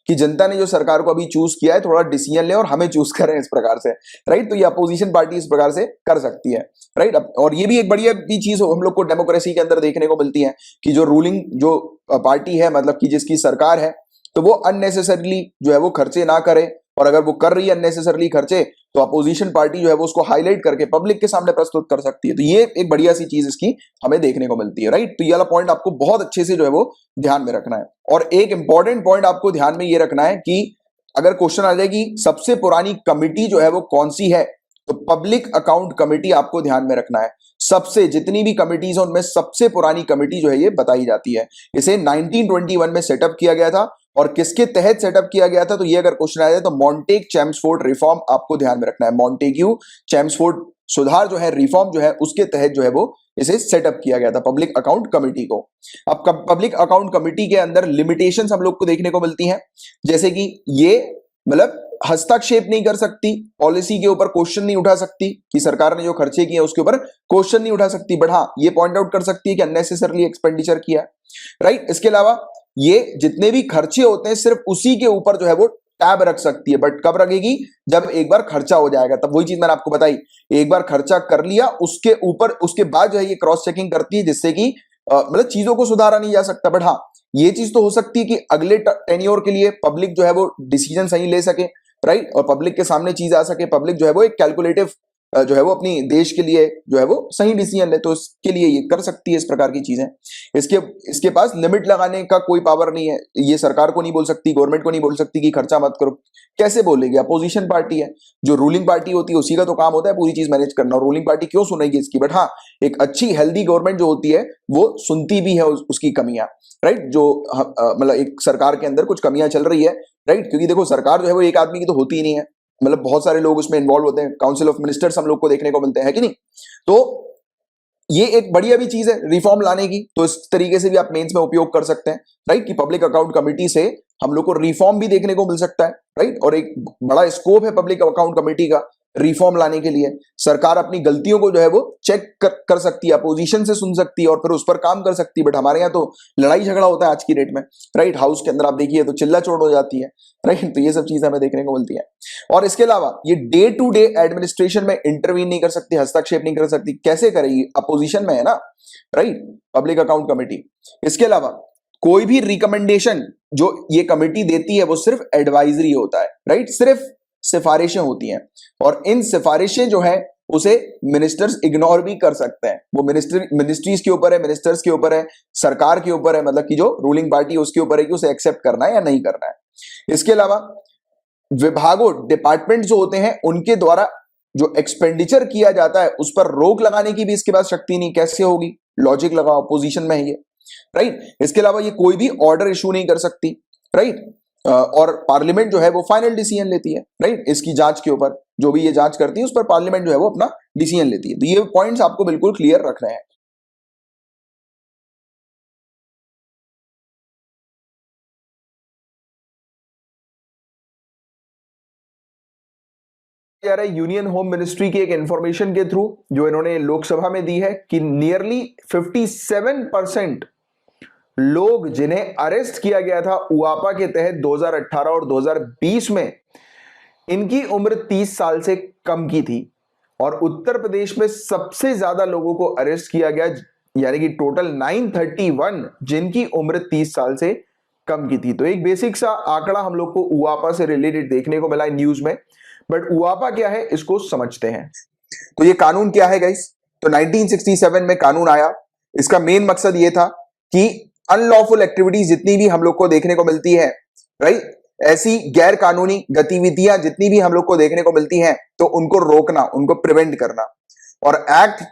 कि जनता ने जो सरकार को अभी चूज किया है, थोड़ा डिसीजन ले और हमें चूज करें इस प्रकार से, राइट। तो ये अपोजिशन पार्टी इस प्रकार से कर सकती है, राइट। और ये भी एक बढ़िया भी चीज हम लोग को डेमोक्रेसी के अंदर देखने को मिलती है कि जो रूलिंग जो पार्टी है, मतलब कि जिसकी सरकार है, तो वो अननेसेसरली जो है वो खर्चे ना करे, और अगर वो कर रही है अननेसेसरली खर्चे, तो अपोजिशन पार्टी जो है वो उसको हाईलाइट करके पब्लिक के सामने प्रस्तुत कर सकती है। तो ये एक बढ़िया सी चीज इसकी हमें देखने को मिलती है, राइट। तो ये वाला पॉइंट आपको बहुत अच्छे से जो है वो ध्यान में रखना है। और एक इंपॉर्टेंट पॉइंट आपको ध्यान में ये रखना है कि अगर क्वेश्चन आ जाए कि सबसे पुरानी कमिटी जो है वो कौन सी है, तो पब्लिक अकाउंट कमेटी आपको ध्यान में रखना है। सबसे जितनी भी कमिटीज हैं उनमें सबसे पुरानी कमेटी जो है ये बताई जाती है। इसे 1921 में सेटअप किया गया था, और किसके तहत सेटअप किया गया था? तो ये अगर क्वेश्चन आ जाए तो मॉन्टेग चैम्सफोर्ड रिफॉर्म आपको ध्यान में रखना है। मॉन्टेग्यू चैम्सफोर्ड सुधार जो है, रिफॉर्म जो है, उसके तहत जो है वो इसे सेटअप किया गया था पब्लिक अकाउंट कमेटी को। अब पब्लिक अकाउंट कमेटी के अंदर लिमिटेशंस हम लोग को देखने को मिलती हैं, जैसे कि ये मतलब हस्तक्षेप नहीं कर सकती, पॉलिसी के ऊपर क्वेश्चन नहीं उठा सकती कि सरकार ने जो खर्चे किए उसके ऊपर क्वेश्चन नहीं उठा सकती, बट हाँ ये पॉइंट आउट कर सकती है कि अननेसेसरली एक्सपेंडिचर किया, राइट। इसके अलावा ये जितने भी खर्चे होते हैं सिर्फ उसी के ऊपर जो है वो टैब रख सकती है, बट कब रखेगी? जब एक बार खर्चा हो जाएगा, तब वही चीज मैंने आपको बताई, एक बार खर्चा कर लिया उसके ऊपर, उसके बाद जो है ये क्रॉस चेकिंग करती है, जिससे कि मतलब चीजों को सुधारा नहीं जा सकता। बट हाँ ये चीज तो हो सकती है कि अगले टेन्योर के लिए पब्लिक जो है वो डिसीजन सही ले सके, राइट, और पब्लिक के सामने चीज आ सके, पब्लिक जो है वो एक कैलकुलेटिव जो है वो अपनी देश के लिए जो है वो सही डिसीजन ले, तो इसके लिए ये कर सकती है इस प्रकार की चीजें। इसके पास लिमिट लगाने का कोई पावर नहीं है, ये सरकार को नहीं बोल सकती, गवर्नमेंट को नहीं बोल सकती कि खर्चा मत करो। कैसे बोलेगी? अपोजिशन पार्टी है, जो रूलिंग पार्टी होती है उसी का तो काम होता है पूरी चीज मैनेज करना, और रूलिंग पार्टी क्यों सुनेगी इसकी? बट हाँ एक अच्छी हेल्दी गवर्नमेंट जो होती है वो सुनती भी है उसकी कमियां, राइट, जो मतलब एक सरकार के अंदर कुछ कमियां चल रही है, राइट, क्योंकि देखो सरकार जो है वो एक आदमी की तो होती ही नहीं है, मतलब बहुत सारे लोग उसमें इन्वॉल्व होते हैं, काउंसिल ऑफ मिनिस्टर्स हम लोग को देखने को मिलते हैं कि नहीं। तो ये एक बढ़िया भी चीज है रिफॉर्म लाने की, तो इस तरीके से भी आप मेंस में उपयोग कर सकते हैं, राइट, कि पब्लिक अकाउंट कमेटी से हम लोग को रिफॉर्म भी देखने को मिल सकता है, राइट। और एक बड़ा स्कोप है पब्लिक अकाउंट कमेटी का रिफॉर्म लाने के लिए। सरकार अपनी गलतियों को जो है वो चेक कर सकती है, अपोजिशन से सुन सकती है और फिर उस पर काम कर सकती है। बट हमारे यहाँ तो लड़ाई झगड़ा होता है आज की डेट में, राइट, हाउस के अंदर आप देखिए तो चिल्ला चोट हो जाती है, राइट। तो ये सब चीजें हमें देखने को मिलती है। और इसके अलावा ये डे टू डे एडमिनिस्ट्रेशन में इंटरवीन नहीं कर सकती, हस्तक्षेप नहीं कर सकती। कैसे करेगी? अपोजिशन में है ना, राइट, पब्लिक अकाउंट कमेटी। इसके अलावा कोई भी रिकमेंडेशन जो ये कमेटी देती है वो सिर्फ एडवाइजरी होता है, राइट, सिर्फ सिफारिशें होती हैं, और इन सिफारिशें जो है उसे मिनिस्टर्स इग्नोर भी कर सकते हैं। वो मिनिस्ट्रीज के ऊपर है, मिनिस्टर्स के ऊपर है, सरकार के ऊपर है, मतलब कि जो रूलिंग पार्टी है उसके ऊपर है कि उसे एक्सेप्ट करना है या नहीं करना है। इसके अलावा विभागों, डिपार्टमेंट जो होते हैं उनके द्वारा जो एक्सपेंडिचर किया जाता है उस पर रोक लगाने की भी इसके पास शक्ति नहीं। कैसे होगी? लॉजिक लगाओ, अपोजिशन में है ये, राइट। इसके अलावा ये कोई भी ऑर्डर इशू नहीं कर सकती, राइट, और पार्लियामेंट जो है वो फाइनल डिसीजन लेती है, राइट, इसकी जांच के ऊपर जो भी ये जांच करती है उस पर पार्लियामेंट जो है वो अपना डिसीजन लेती है। तो ये पॉइंट्स आपको बिल्कुल क्लियर रखने हैं। जा रहा है यूनियन होम मिनिस्ट्री की एक इंफॉर्मेशन के थ्रू जो इन्होंने लोकसभा में दी है कि नियरली 57% लोग जिन्हें अरेस्ट किया गया था उआपा के तहत 2018 और 2020 में, इनकी उम्र 30 साल से कम की थी। और उत्तर प्रदेश में सबसे ज्यादा लोगों को अरेस्ट किया गया, यानी कि टोटल 931 जिनकी उम्र 30 साल से कम की थी। तो एक बेसिक सा आंकड़ा हम लोग को उआपा से रिलेटेड देखने को मिला न्यूज में, बट उआपा क्या है इसको समझते हैं। तो ये कानून क्या है गाइस? तो 1967 में कानून आया। इसका मेन मकसद ये था कि अनलॉफुल एक्टिविटीज जितनी भी हम लोग को देखने को मिलती है, राइट, ऐसी गैर कानूनी गतिविधियां जितनी भी हम लोग को देखने को मिलती हैं, तो उनको रोकना, उनको प्रिवेंट करना। और एक्ट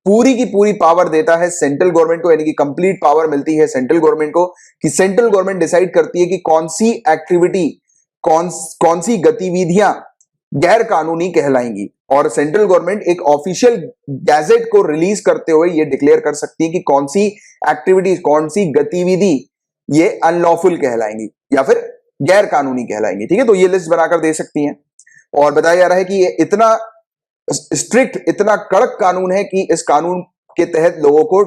पूरी की पूरी पावर देता है सेंट्रल गवर्नमेंट को, यानी कि कंप्लीट पावर मिलती है सेंट्रल गवर्नमेंट को, कि सेंट्रल गवर्नमेंट डिसाइड करती है कि कौन सी एक्टिविटी कौन कौन सी गतिविधियां गैर कानूनी कहलाएंगी, और सेंट्रल गवर्नमेंट एक ऑफिशियल गैजेट को रिलीज करते हुए ये डिक्लेयर कर सकती है कि कौन सी एक्टिविटीज, कौन सी गतिविधि ये अनलॉफुल कहलाएंगी या फिर गैर कानूनी कहलाएंगी। ठीक है, तो ये लिस्ट बनाकर दे सकती हैं। और बताया जा रहा है कि ये इतना स्ट्रिक्ट, इतना कड़क कानून है कि इस कानून के तहत लोगों को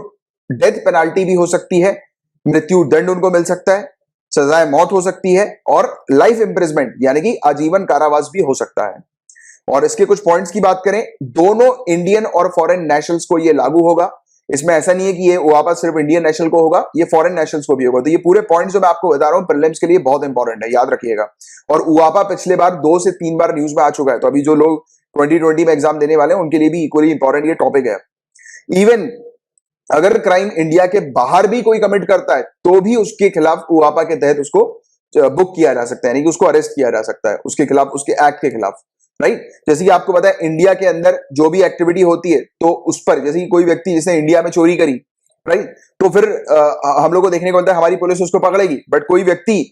डेथ पेनाल्टी भी हो सकती है, मृत्यु दंड उनको मिल सकता है, सजाए मौत हो सकती है, और लाइफ इंप्रिजमेंट यानी कि आजीवन कारावास भी हो सकता है। और इसके कुछ पॉइंट्स की बात करें, दोनों इंडियन और फॉरेन नेशनल्स को ये लागू होगा। इसमें ऐसा नहीं है कि ये ओआपा सिर्फ इंडियन नेशनल को होगा, ये फॉरेन नेशनल्स को भी होगा। तो ये पूरे पॉइंट्स जो मैं आपको बता रहा हूं प्रीलिम्स के लिए बहुत इंपॉर्टेंट है, याद रखिएगा। और ओआपा पिछले बार 2 से 3 बार न्यूज में आ चुका है, तो अभी जो लोग 2020 में एग्जाम देने वाले हैं उनके लिए भी इक्वली इंपॉर्टेंट ये टॉपिक है। इवन अगर क्राइम इंडिया के बाहर भी कोई कमिट करता है तो भी उसके खिलाफ ओआपा के तहत उसको बुक किया जा सकता है, यानी कि उसको अरेस्ट किया जा सकता है उसके खिलाफ, उसके एक्ट के खिलाफ, राइट। जैसे कि आपको पता है इंडिया के अंदर जो भी एक्टिविटी होती है तो उस पर, जैसे कि कोई व्यक्ति जिसने इंडिया में चोरी करी, राइट, तो फिर हम लोग को देखने को मिलता है हमारी पुलिस उसको पकड़ेगी। बट कोई व्यक्ति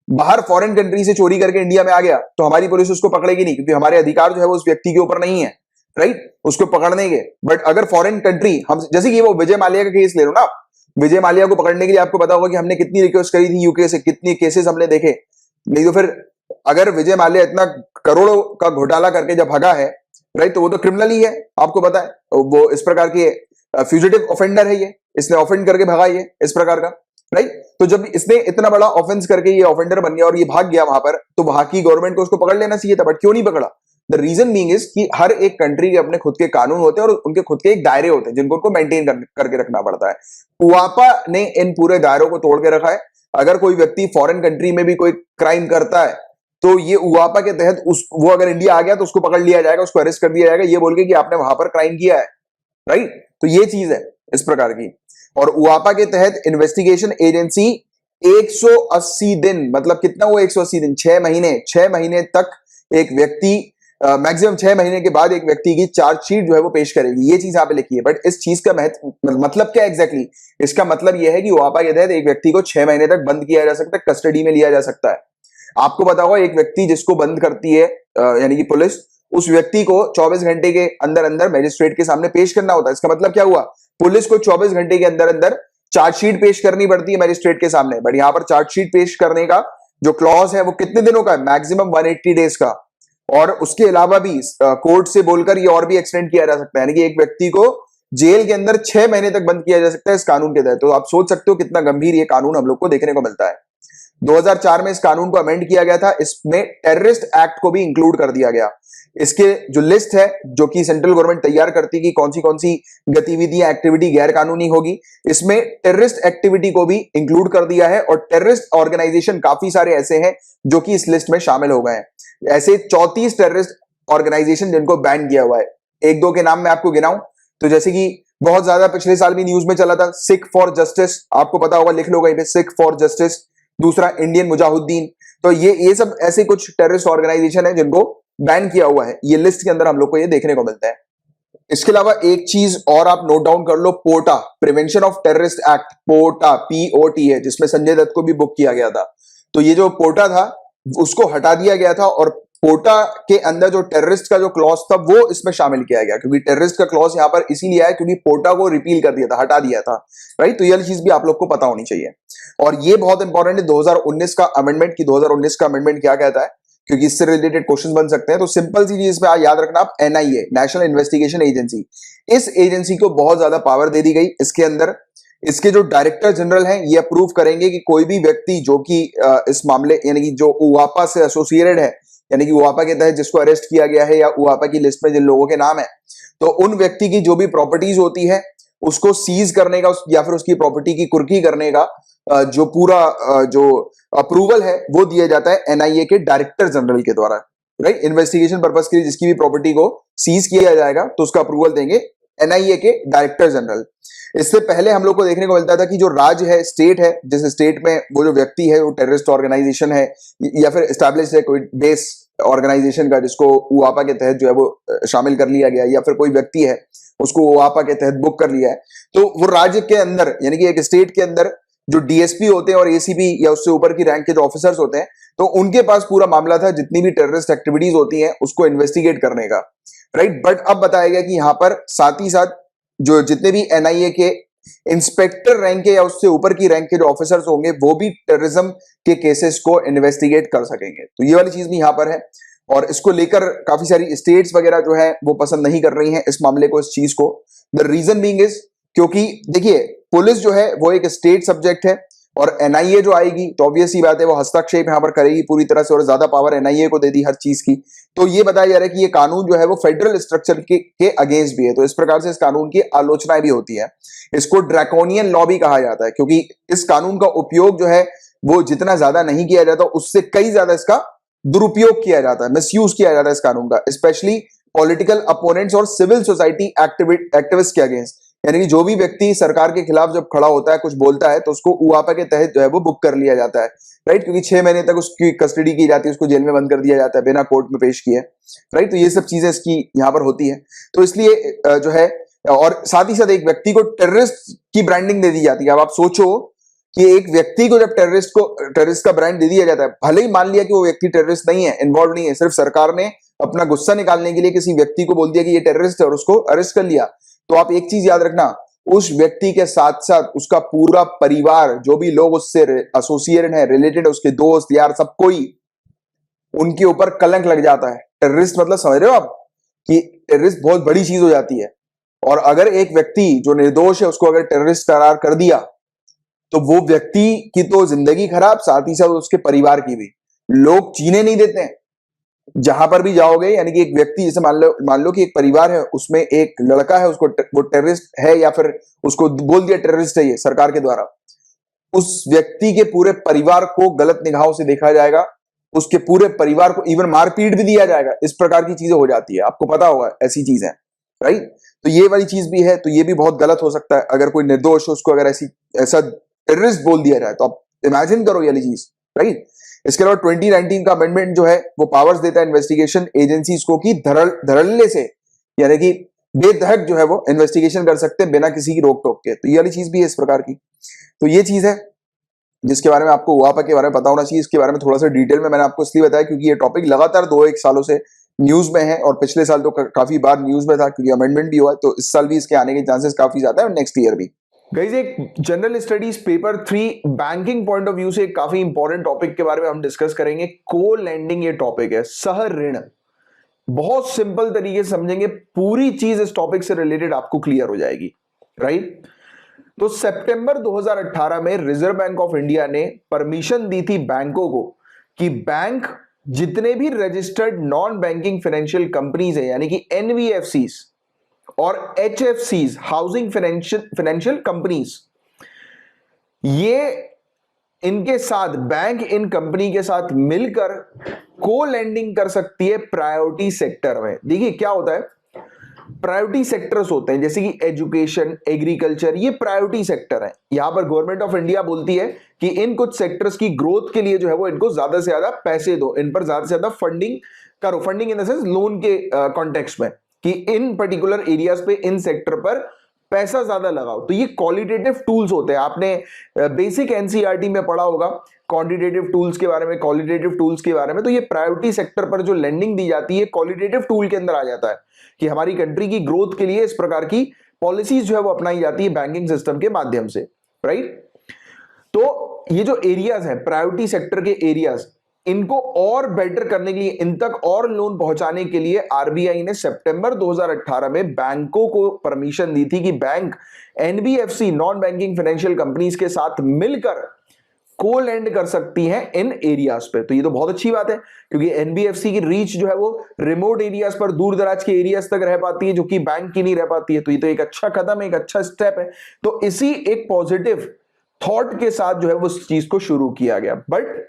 बाहर फॉरेन कंट्री से चोरी करके इंडिया में आ गया तो हमारी पुलिस उसको पकड़ेगी नहीं, क्योंकि हमारे अधिकार जो है वो उस व्यक्ति के ऊपर नहीं है, राइट, उसको पकड़ने के। बट अगर फॉरेन कंट्री, हम जैसे कि वो विजय माल्या का केस ले लो ना, विजय माल्या को पकड़ने के लिए आपको पता होगा कि हमने कितनी रिक्वेस्ट करी थी यूके से, कितनी केसेस हमने देखे। नहीं तो फिर अगर विजय माल्या इतना करोड़ों का घोटाला करके जब भगा है, राइट, तो वो तो क्रिमिनल ही है, आपको पता है, वो इस प्रकार के फ्यूजिटिव ऑफेंडर है, ये इसने ऑफेंड करके भगा ये इस प्रकार का, राइट। तो जब इसने इतना बड़ा ऑफेंस करके ये ऑफेंडर बन गया और ये भाग गया वहां पर, तो वहां की गवर्नमेंट को उसको पकड़ लेना चाहिए था, बट क्यों नहीं पकड़ा? द रीजन बीइंग इज कि हर एक कंट्री के अपने खुद के कानून होते हैं और उनके खुद के एक दायरे होते हैं जिनको उनको मेंटेन करके रखना पड़ता है। ओआपा ने इन पूरे दायरों को तोड़ के रखा है। अगर कोई व्यक्ति फॉरेन कंट्री में भी कोई क्राइम करता है तो ये ओआपा के तहत वो अगर इंडिया आ गया तो उसको पकड़ लिया जाएगा, उसको अरेस्ट कर दिया जाएगा, ये बोल के कि आपने वहां पर क्राइम किया है, राइट। तो ये चीज है इस प्रकार की। और ओआपा के तहत इन्वेस्टिगेशन एजेंसी 180 दिन, मतलब कितना हुआ 180 दिन, 6 महीने तक एक व्यक्ति, मैक्सिमम 6 महीने के बाद एक व्यक्ति की चार्जशीट जो है वो पेश करेगी। ये चीज यहाँ पे लिखी है। बट इस चीज का मतलब क्या एग्जैक्टली? इसका मतलब यह है कि ओआपा के तहत एक व्यक्ति को 6 महीने तक बंद किया जा सकता है, कस्टडी में लिया जा सकता है। आपको पता होगा एक व्यक्ति जिसको बंद करती है यानी कि पुलिस, उस व्यक्ति को 24 घंटे के अंदर अंदर मजिस्ट्रेट के सामने पेश करना होता है। इसका मतलब क्या हुआ? पुलिस को 24 घंटे के अंदर अंदर चार्जशीट पेश करनी पड़ती है मजिस्ट्रेट के सामने। बट यहां पर चार्जशीट पेश करने का जो क्लॉज है वो कितने दिनों का है? मैक्सिमम 180 डेज का। और उसके अलावा भी कोर्ट से बोलकर ये और भी एक्सटेंड किया जा सकता है, यानी कि एक व्यक्ति को जेल के अंदर 6 महीने तक बंद किया जा सकता है इस कानून के तहत। तो आप सोच सकते हो कितना गंभीर ये कानून हम लोग को देखने को मिलता है। 2004 में इस कानून को अमेंड किया गया था, इसमें टेररिस्ट एक्ट को भी इंक्लूड कर दिया गया। इसके जो लिस्ट है जो कि सेंट्रल गवर्नमेंट तैयार करती है कि कौन सी गतिविधियां, एक्टिविटी गैर कानूनी होगी, इसमें टेररिस्ट एक्टिविटी को भी इंक्लूड कर दिया है। और टेररिस्ट ऑर्गेनाइजेशन काफी सारे ऐसे हैं जो कि इस लिस्ट में शामिल हो गए हैं। ऐसे 34 टेररिस्ट ऑर्गेनाइजेशन जिनको बैन किया हुआ है। एक दो के नाम मैं आपको गिनाऊं तो जैसे कि बहुत ज्यादा पिछले साल भी न्यूज में चला था सिख फॉर जस्टिस, आपको पता होगा, लिख लो कहीं पे, सिख फॉर जस्टिस। दूसरा इंडियन मुजाहिदीन। तो ये सब ऐसे कुछ टेररिस्ट ऑर्गेनाइजेशन है जिनको बैन किया हुआ है। ये लिस्ट के अंदर हम लोग को ये देखने को मिलता है। इसके अलावा एक चीज और आप नोट डाउन कर लो, POTA, prevention of terrorist act, POTA, POT है, जिसमें संजय दत्त को भी बुक किया गया था। तो ये जो पोटा था उसको हटा दिया गया था और पोटा के अंदर जो टेररिस्ट का जो क्लॉज था वो इसमें शामिल किया गया, क्योंकि टेररिस्ट का क्लॉज यहां पर इसीलिए आया क्योंकि पोटा को रिपील कर दिया था, हटा दिया था, राइट। तो ये चीज भी आप लोग को पता होनी चाहिए। और ये बहुत इंपॉर्टेंट है 2019 का अमेंडमेंट, की 2019 का अमेंडमेंट क्या कहता है, क्योंकि इससे रिलेटेड क्वेश्चन बन सकते हैं। तो सिंपल सी चीज में याद रखना आप, NIA, नेशनल इन्वेस्टिगेशन एजेंसी, इस एजेंसी को बहुत ज्यादा पावर दे दी गई। इसके अंदर इसके जो डायरेक्टर जनरल हैं ये अप्रूव करेंगे कि कोई भी व्यक्ति जो कि इस मामले यानी कि जो ओआपा से एसोसिएटेड है, यानी कि ओआपा के तहत जिसको अरेस्ट किया गया है या ओआपा की लिस्ट में जिन लोगों के नाम है, तो उन व्यक्ति की जो भी प्रॉपर्टीज होती है उसको सीज करने का या फिर उसकी प्रॉपर्टी की कुर्की करने का जो पूरा जो अप्रूवल है वो दिया जाता है NIA के डायरेक्टर जनरल के द्वारा, राइट। इन्वेस्टिगेशन पर्पस के लिए जिसकी भी प्रॉपर्टी को सीज किया जाएगा तो उसका अप्रूवल देंगे NIA के डायरेक्टर जनरल। इससे पहले हम लोग को देखने को मिलता था कि जो राज्य है, स्टेट है, जिस स्टेट में वो जो व्यक्ति है वो टेररिस्ट ऑर्गेनाइजेशन है या फिर एस्टैब्लिश्ड है कोई बेस ऑर्गेनाइजेशन का जिसको ओआपा के तहत जो है वो शामिल कर लिया गया, या फिर कोई व्यक्ति है उसको ओआपा के तहत बुक कर लिया है, तो वो राज्य के अंदर यानी कि एक स्टेट के अंदर जो डीएसपी होते हैं और एसीपी या उससे ऊपर की रैंक के जो ऑफिसर्स होते हैं, तो उनके पास पूरा मामला था जितनी भी टेररिस्ट एक्टिविटीज होती हैं उसको इन्वेस्टिगेट करने का, राइट। बट अब बताया गया कि यहां पर साथ ही साथ जो जितने भी एनआईए के इंस्पेक्टर रैंक के या उससे ऊपर की रैंक के जो ऑफिसर्स होंगे वो भी टेररिज्म के केसेस को इन्वेस्टिगेट कर सकेंगे। तो ये वाली चीज भी यहां पर है, और इसको लेकर काफी सारी स्टेट्स वगैरह जो है वो पसंद नहीं कर रही हैं इस मामले को, इस चीज को। द रीजन बीइंग इज, क्योंकि देखिए पुलिस जो है वो एक स्टेट सब्जेक्ट है, और एनआईए जो आएगी तो ऑब्वियस ही बात है वो हस्तक्षेप यहां पर करेगी पूरी तरह से, और ज्यादा पावर एनआईए को दे दी हर चीज की। तो ये बताया जा रहा है कि ये कानून जो है वो फेडरल स्ट्रक्चर के अगेंस्ट भी है, तो इस प्रकार से इस कानून की आलोचना भी होती है। इसको ड्रैकोनियन लॉ भी कहा जाता है, क्योंकि इस कानून का उपयोग जो है वो जितना ज्यादा नहीं किया जाता उससे कई ज्यादा इसका दुरुपयोग किया जाता है, मिसयूज किया जाता है इस कानून का, स्पेशली पॉलिटिकल अपोनेंट्स और सिविल सोसाइटी एक्टिविस्ट के अगेंस्ट। यानी कि जो भी व्यक्ति सरकार के खिलाफ जब खड़ा होता है, कुछ बोलता है, तो उसको उआपा के तहत जो है वो बुक कर लिया जाता है, राइट। क्योंकि 6 महीने तक उसकी कस्टडी की जाती है, उसको जेल में बंद कर दिया जाता है बिना कोर्ट में पेश किए, राइट। तो ये सब चीजें इसकी यहाँ पर होती है। तो इसलिए जो है, और साथ ही साथ एक व्यक्ति को टेररिस्ट की ब्रांडिंग दे दी जाती है। अब आप सोचो कि एक व्यक्ति को जब टेररिस्ट का ब्रांड दे दिया जाता है, भले ही मान लिया कि वो व्यक्ति टेररिस्ट नहीं है, इन्वॉल्व नहीं है, सिर्फ सरकार ने अपना गुस्सा निकालने के लिए किसी व्यक्ति को बोल दिया कि ये टेररिस्ट है और उसको अरेस्ट कर लिया, तो आप एक चीज याद रखना, उस व्यक्ति के साथ साथ उसका पूरा परिवार, जो भी लोग उससे एसोसिएटेड है, रिलेटेड है, उसके दोस्त यार, सब कोई, उनके ऊपर कलंक लग जाता है। टेररिस्ट मतलब समझ रहे हो आप कि टेररिस्ट बहुत बड़ी चीज हो जाती है, और अगर एक व्यक्ति जो निर्दोष है उसको अगर टेररिस्ट करार कर दिया तो वो व्यक्ति की तो जिंदगी खराब, साथ ही साथ उसके परिवार की भी। लोग जीने नहीं देते हैं जहां पर भी जाओगे। यानी कि एक व्यक्ति, जैसे मान लो कि एक परिवार है, उसमें एक लड़का है, उसको वो टेररिस्ट है या फिर उसको बोल दिया टेररिस्ट है ये सरकार के द्वारा, उस व्यक्ति के पूरे परिवार को गलत निगाहों से देखा जाएगा, उसके पूरे परिवार को इवन मारपीट भी दिया जाएगा। इस प्रकार की चीजें हो जाती है, आपको पता होगा ऐसी चीजें, राइट। तो ये वाली चीज भी है, तो ये भी बहुत गलत हो सकता है अगर कोई निर्दोष हो उसको अगर ऐसा टेररिस्ट बोल दिया जाए, तो आप इमेजिन करो ये वाली चीज, राइट। इसके अलावा 2019 का अमेंडमेंट जो है वो पावर्स देता है इन्वेस्टिगेशन एजेंसीज को कि धड़ल्ले से, यानी कि बेधड़क जो है वो इन्वेस्टिगेशन कर सकते हैं बिना किसी की रोक टोक के। तो ये वाली चीज भी है इस प्रकार की। तो ये चीज है जिसके बारे में आपको उआपा के बारे में पता होना चाहिए। इसके बारे में थोड़ा सा डिटेल में मैंने आपको इसलिए बताया क्योंकि ये टॉपिक लगातार 2-1 सालों से न्यूज में है, और पिछले साल तो काफी बार न्यूज में था क्योंकि अमेंडमेंट भी हुआ है, तो इस साल भी इसके आने के चांसेस काफी ज्यादा है, और नेक्स्ट ईयर भी। गाइस, एक general studies paper 3 banking point of view से एक काफी इंपॉर्टेंट टॉपिक के बारे में हम डिस्कस करेंगे। को लैंडिंग ये टॉपिक है, सह ऋण। बहुत सिंपल तरीके से समझेंगे, पूरी चीज इस टॉपिक से रिलेटेड आपको क्लियर हो जाएगी, राइट। तो सितंबर 2018 में रिजर्व बैंक ऑफ इंडिया ने परमिशन दी थी बैंकों को कि बैंक जितने भी registered non banking financial companies है, यानी कि एनबीएफसीज और एचएफसीज, हाउसिंग फाइनेंशियल कंपनीज, ये इनके साथ बैंक इन कंपनी के साथ मिलकर को लेंडिंग कर सकती है प्रायोरिटी सेक्टर में। देखिए क्या होता है, प्रायोरिटी सेक्टर्स होते हैं जैसे कि एजुकेशन, एग्रीकल्चर, ये प्रायोरिटी सेक्टर है। यहां पर गवर्नमेंट ऑफ इंडिया बोलती है कि इन कुछ सेक्टर्स की ग्रोथ के लिए जो है वो इनको ज्यादा से ज्यादा पैसे दो, इन पर ज्यादा से ज्यादा फंडिंग करो, funding in the sense loan के कॉन्टेक्स्ट में, कि इन पर्टिकुलर एरियाज पे, इन सेक्टर पर पैसा ज्यादा लगाओ। तो ये क्वालिटेटिव टूल्स होते हैं, आपने बेसिक एनसीईआरटी में पढ़ा होगा क्वांटिटेटिव टूल्स के बारे में, क्वालिटेटिव टूल्स के बारे में। तो ये प्रायोरिटी सेक्टर पर जो लेंडिंग दी जाती है क्वालिटेटिव टूल के अंदर आ जाता है, कि हमारी कंट्री की ग्रोथ के लिए इस प्रकार की पॉलिसीज जो है वो अपनाई जाती है बैंकिंग सिस्टम के माध्यम से, राइट। तो ये जो एरियाज हैं प्रायोरिटी सेक्टर के एरियाज, इनको और बेटर करने के लिए, इन तक और लोन पहुंचाने के लिए आरबीआई ने सितंबर 2018 में बैंकों को परमिशन दी थी कि bank NBFC, non banking financial companies के साथ मिलकर को लेंड कर सकती हैं इन एरियाज पे। तो ये तो बहुत अच्छी बात है, क्योंकि एनबीएफसी की रीच जो है वो रिमोट एरियाज पर, दूर दराज के एरियाज तक रह पाती है, जो कि बैंक की नहीं रह पाती है। तो ये तो एक अच्छा कदम है, एक अच्छा स्टेप है। तो इसी एक पॉजिटिव थॉट के साथ जो है वो उस चीज को शुरू किया गया। बट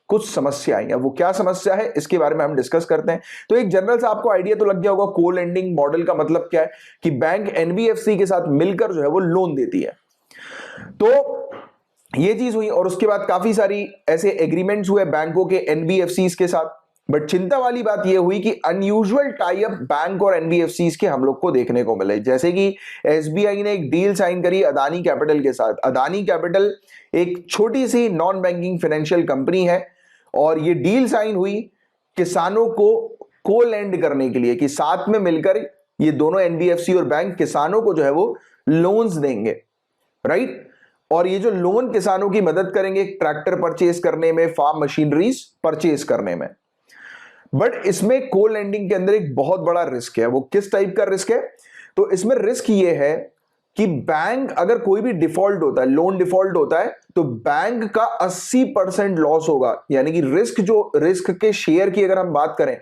कुछ समस्या आई है, वो क्या समस्या है इसके बारे में हम डिस्कस करते हैं। तो एक जनरल सा आपको आइडिया तो लग गया होगा को लेंडिंग मॉडल का मतलब क्या है, कि बैंक एनबीएफसी के साथ मिलकर जो है वो लोन देती है। तो ये चीज हुई, और उसके बाद काफी सारी ऐसे एग्रीमेंट्स हुए बैंकों के एनबीएफसीज के साथ, बट चिंता वाली बात यह हुई कि अनयूजुअल टाई अप बैंक और एनबीएफसीज के हम लोग को देखने को मिले, जैसे कि एसबीआई ने एक डील साइन करी अदानी कैपिटल के साथ। अदानी कैपिटल एक छोटी सी नॉन बैंकिंग फाइनेंशियल कंपनी है और ये डील साइन हुई किसानों को को लैंड करने के लिए, कि साथ में मिलकर ये दोनों एनबीएफसी और बैंक किसानों को जो है वो लोन्स देंगे, राइट। और ये जो लोन किसानों की मदद करेंगे ट्रैक्टर परचेज करने में, फार्म मशीनरीज परचेज करने में। बट इसमें को लैंडिंग के अंदर एक बहुत बड़ा रिस्क है। वो किस टाइप का रिस्क है? तो इसमें रिस्क ये है कि बैंक अगर कोई भी डिफॉल्ट होता है, लोन डिफॉल्ट होता है, तो बैंक का 80% लॉस होगा। यानी कि रिस्क के शेयर की अगर हम बात करें,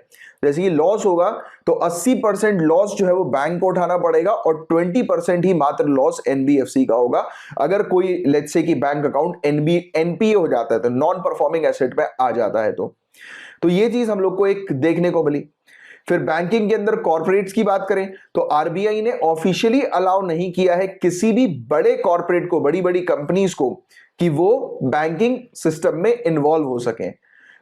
जैसे कि लॉस होगा तो 80% लॉस जो है वो बैंक को उठाना पड़ेगा और 20% ही मात्र लॉस एनबीएफसी का होगा। अगर कोई लेट्स से कि बैंक अकाउंट एनपीए हो जाता है, तो नॉन परफॉर्मिंग एसेट में आ जाता है, तो ये चीज हम लोग को एक देखने को मिली। फिर बैंकिंग के अंदर कॉर्पोरेट्स की बात करें तो आरबीआई ने ऑफिशियली अलाउ नहीं किया है किसी भी बड़े कॉर्पोरेट को, बड़ी बड़ी कंपनीज को, कि वो बैंकिंग सिस्टम में इन्वॉल्व हो सके।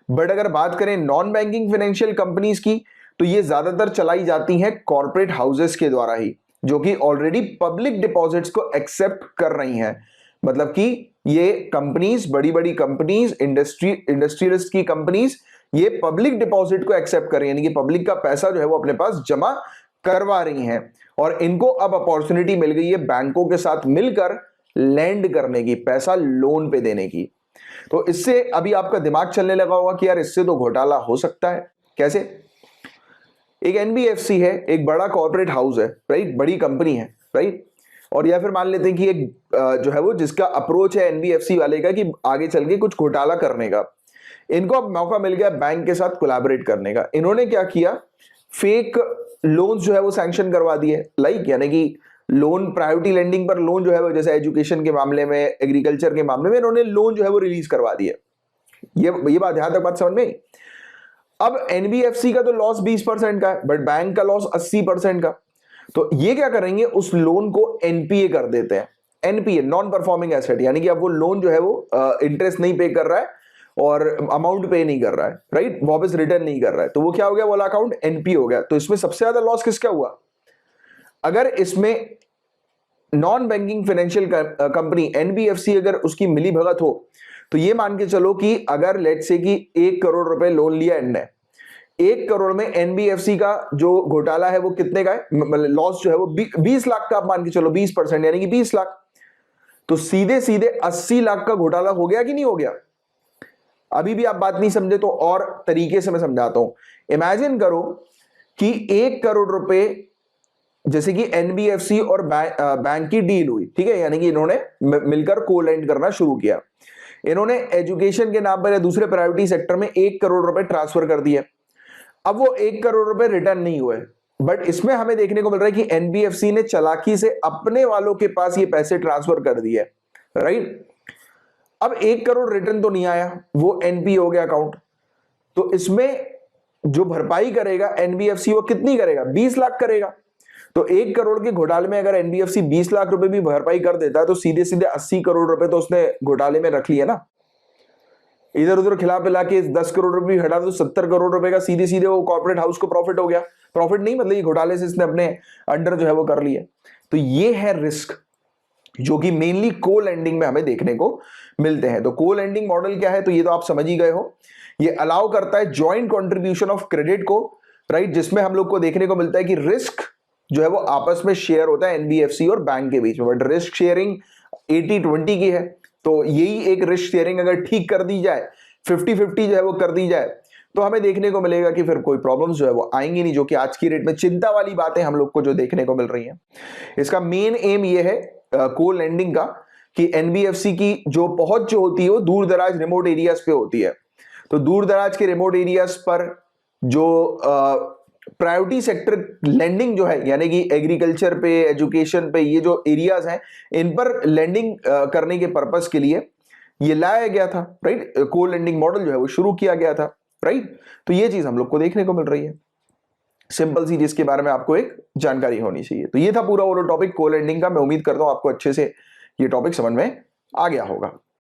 बट अगर बात करें नॉन बैंकिंग फाइनेंशियल कंपनीज की, तो ये ज्यादातर चलाई जाती हैं कॉर्पोरेट हाउसेस के द्वारा ही, जो कि ऑलरेडी पब्लिक डिपॉजिट्स को एक्सेप्ट कर रही हैं। मतलब कि ये कंपनीज, बड़ी बड़ी कंपनीज, इंडस्ट्रियलिस्ट की कंपनीज, ये पब्लिक डिपॉजिट को एक्सेप्ट कर रही है, यानी कि पब्लिक का पैसा जो है वो अपने पास जमा करवा रही हैं। और इनको अब अपॉर्चुनिटी मिल गई है बैंकों के साथ मिलकर लैंड करने की, पैसा लोन पे देने की। तो इससे अभी आपका दिमाग चलने लगा होगा कि यार इससे तो घोटाला हो सकता है। कैसे? एक एनबीएफसी है, एक बड़ा कॉर्पोरेट हाउस है, राइट, बड़ी कंपनी है, राइट। और या फिर मान लेते हैं कि एक जो है वो जिसका अप्रोच है एनबीएफसी वाले का कि आगे चल के कुछ घोटाला करने का, इनको अब मौका मिल गया बैंक के साथ कोलैबोरेट करने का। इन्होंने क्या किया, फेक लोन्स जो है वो सैंक्शन करवा दिए, यानी कि लोन, प्रायोरिटी लेंडिंग पर लोन जो है वो, जैसे एजुकेशन के मामले में, एग्रीकल्चर के मामले में, इन्होंने लोन जो है वो रिलीज करवा दिए। ये बात, यहां तक बात समझ में आई? अब एनबीएफसी का तो लॉस 20% का है, बट बैंक का लॉस 80% का। तो ये क्या करेंगे, उस लोन को एनपीए कर देते हैं। एनपीए, नॉन परफॉर्मिंग एसेट, यानी कि अब वो लोन जो है वो इंटरेस्ट नहीं पे कर रहा है और अमाउंट पे नहीं कर रहा है, राइट, वापस रिटर्न नहीं कर रहा है, तो वो क्या हो गया, वाला अकाउंट एनपी हो गया। तो इसमें सबसे ज्यादा लॉस किसका हुआ? अगर इसमें non banking financial company NBFC अगर उसकी मिली भगत हो, तो ये मान के चलो कि अगर लेट्स से कि 1 करोड़ रुपए लोन लिया इनने, 1 करोड़ में एनबीएफसी का जो घोटाला है वो कितने का है, मतलब लॉस जो है वो 20 लाख का, आप मान के चलो 20%, यानी कि 20 लाख। तो सीधे सीधे 80 लाख का घोटाला हो गया कि नहीं हो गया? अभी भी आप बात नहीं समझे तो और तरीके से मैं समझाता हूं। इमेजिन करो कि 1 करोड़ रुपए, जैसे कि एनबीएफसी और बैंक की डील हुई, ठीक है, यानी कि इन्होंने मिलकर को लैंड करना शुरू किया। इन्होंने एजुकेशन के नाम पर या दूसरे प्रायोरिटी सेक्टर में 1 करोड़ रुपए ट्रांसफर कर दिए। अब वो 1 करोड़ रुपए रिटर्न नहीं हुए, बट इसमें हमें देखने को मिल रहा है कि एनबीएफसी ने चालाकी से अपने वालों के पास ये पैसे ट्रांसफर कर दिए, राइट। अब 1 करोड़ रिटर्न तो नहीं आया, वो एनपी हो गया अकाउंट। तो इसमें जो भरपाई करेगा एनबीएफसी, वो कितनी करेगा? 20 लाख करेगा। तो 1 करोड़ के घोटाले में अगर एनबीएफसी 20 लाख रुपए भी भरपाई कर देता है, तो सीधे सीधे 80 करोड़ रुपए तो उसने घोटाले में रख लिया ना। इधर उधर खिला पिला के 10 करोड़ रुपए भी हटा दो, 70 करोड़ रुपए का सीधे सीधे वो कॉर्पोरेट हाउस को प्रॉफिट हो गया। प्रॉफिट नहीं, मतलब ये घोटाले से इसने अपने अंडर जो है वो कर लिया। तो ये है रिस्क जो कि मेनली को लैंडिंग में हमें देखने को मिलते हैं। तो को लैंडिंग मॉडल क्या है, तो ये तो आप समझ ही गए हो। ये अलाउ करता है जॉइंट कंट्रीब्यूशन ऑफ क्रेडिट को, राइट, जिसमें हम लोग को देखने को मिलता है कि रिस्क जो है वो आपस में शेयर होता है एनबीएफसी और बैंक के बीच में, बट रिस्क शेयरिंग 80-20 की है। तो यही एक रिस्क शेयरिंग अगर ठीक कर दी जाए, 50-50 जो है वो कर दी जाए, तो हमें देखने को मिलेगा कि फिर कोई प्रॉब्लम्स जो है वो आएंगी नहीं, जो कि आज की डेट में चिंता वाली बातें हम लोग को जो देखने को मिल रही हैं। इसका मेन एम ये है को लैंडिंग का, कि एनबीएफसी की जो पहुंच जो होती है वो दूर दराज रिमोट एरियाज पे होती है। तो दूर दराज के रिमोट एरियाज पर जो प्रायोरिटी सेक्टर लैंडिंग जो है, यानी कि एग्रीकल्चर पे, एजुकेशन पे, ये जो एरियाज हैं, इन पर लैंडिंग करने के पर्पस के लिए ये लाया गया था, राइट। को लैंडिंग मॉडल जो है वो शुरू किया गया था, राइट। तो ये चीज हम लोग को देखने को मिल रही है, सिंपल सी, जिसके बारे में आपको एक जानकारी होनी चाहिए। तो ये था पूरा वो टॉपिक को लैंडिंग का। मैं उम्मीद करता हूं आपको अच्छे से ये टॉपिक समझ में आ गया होगा।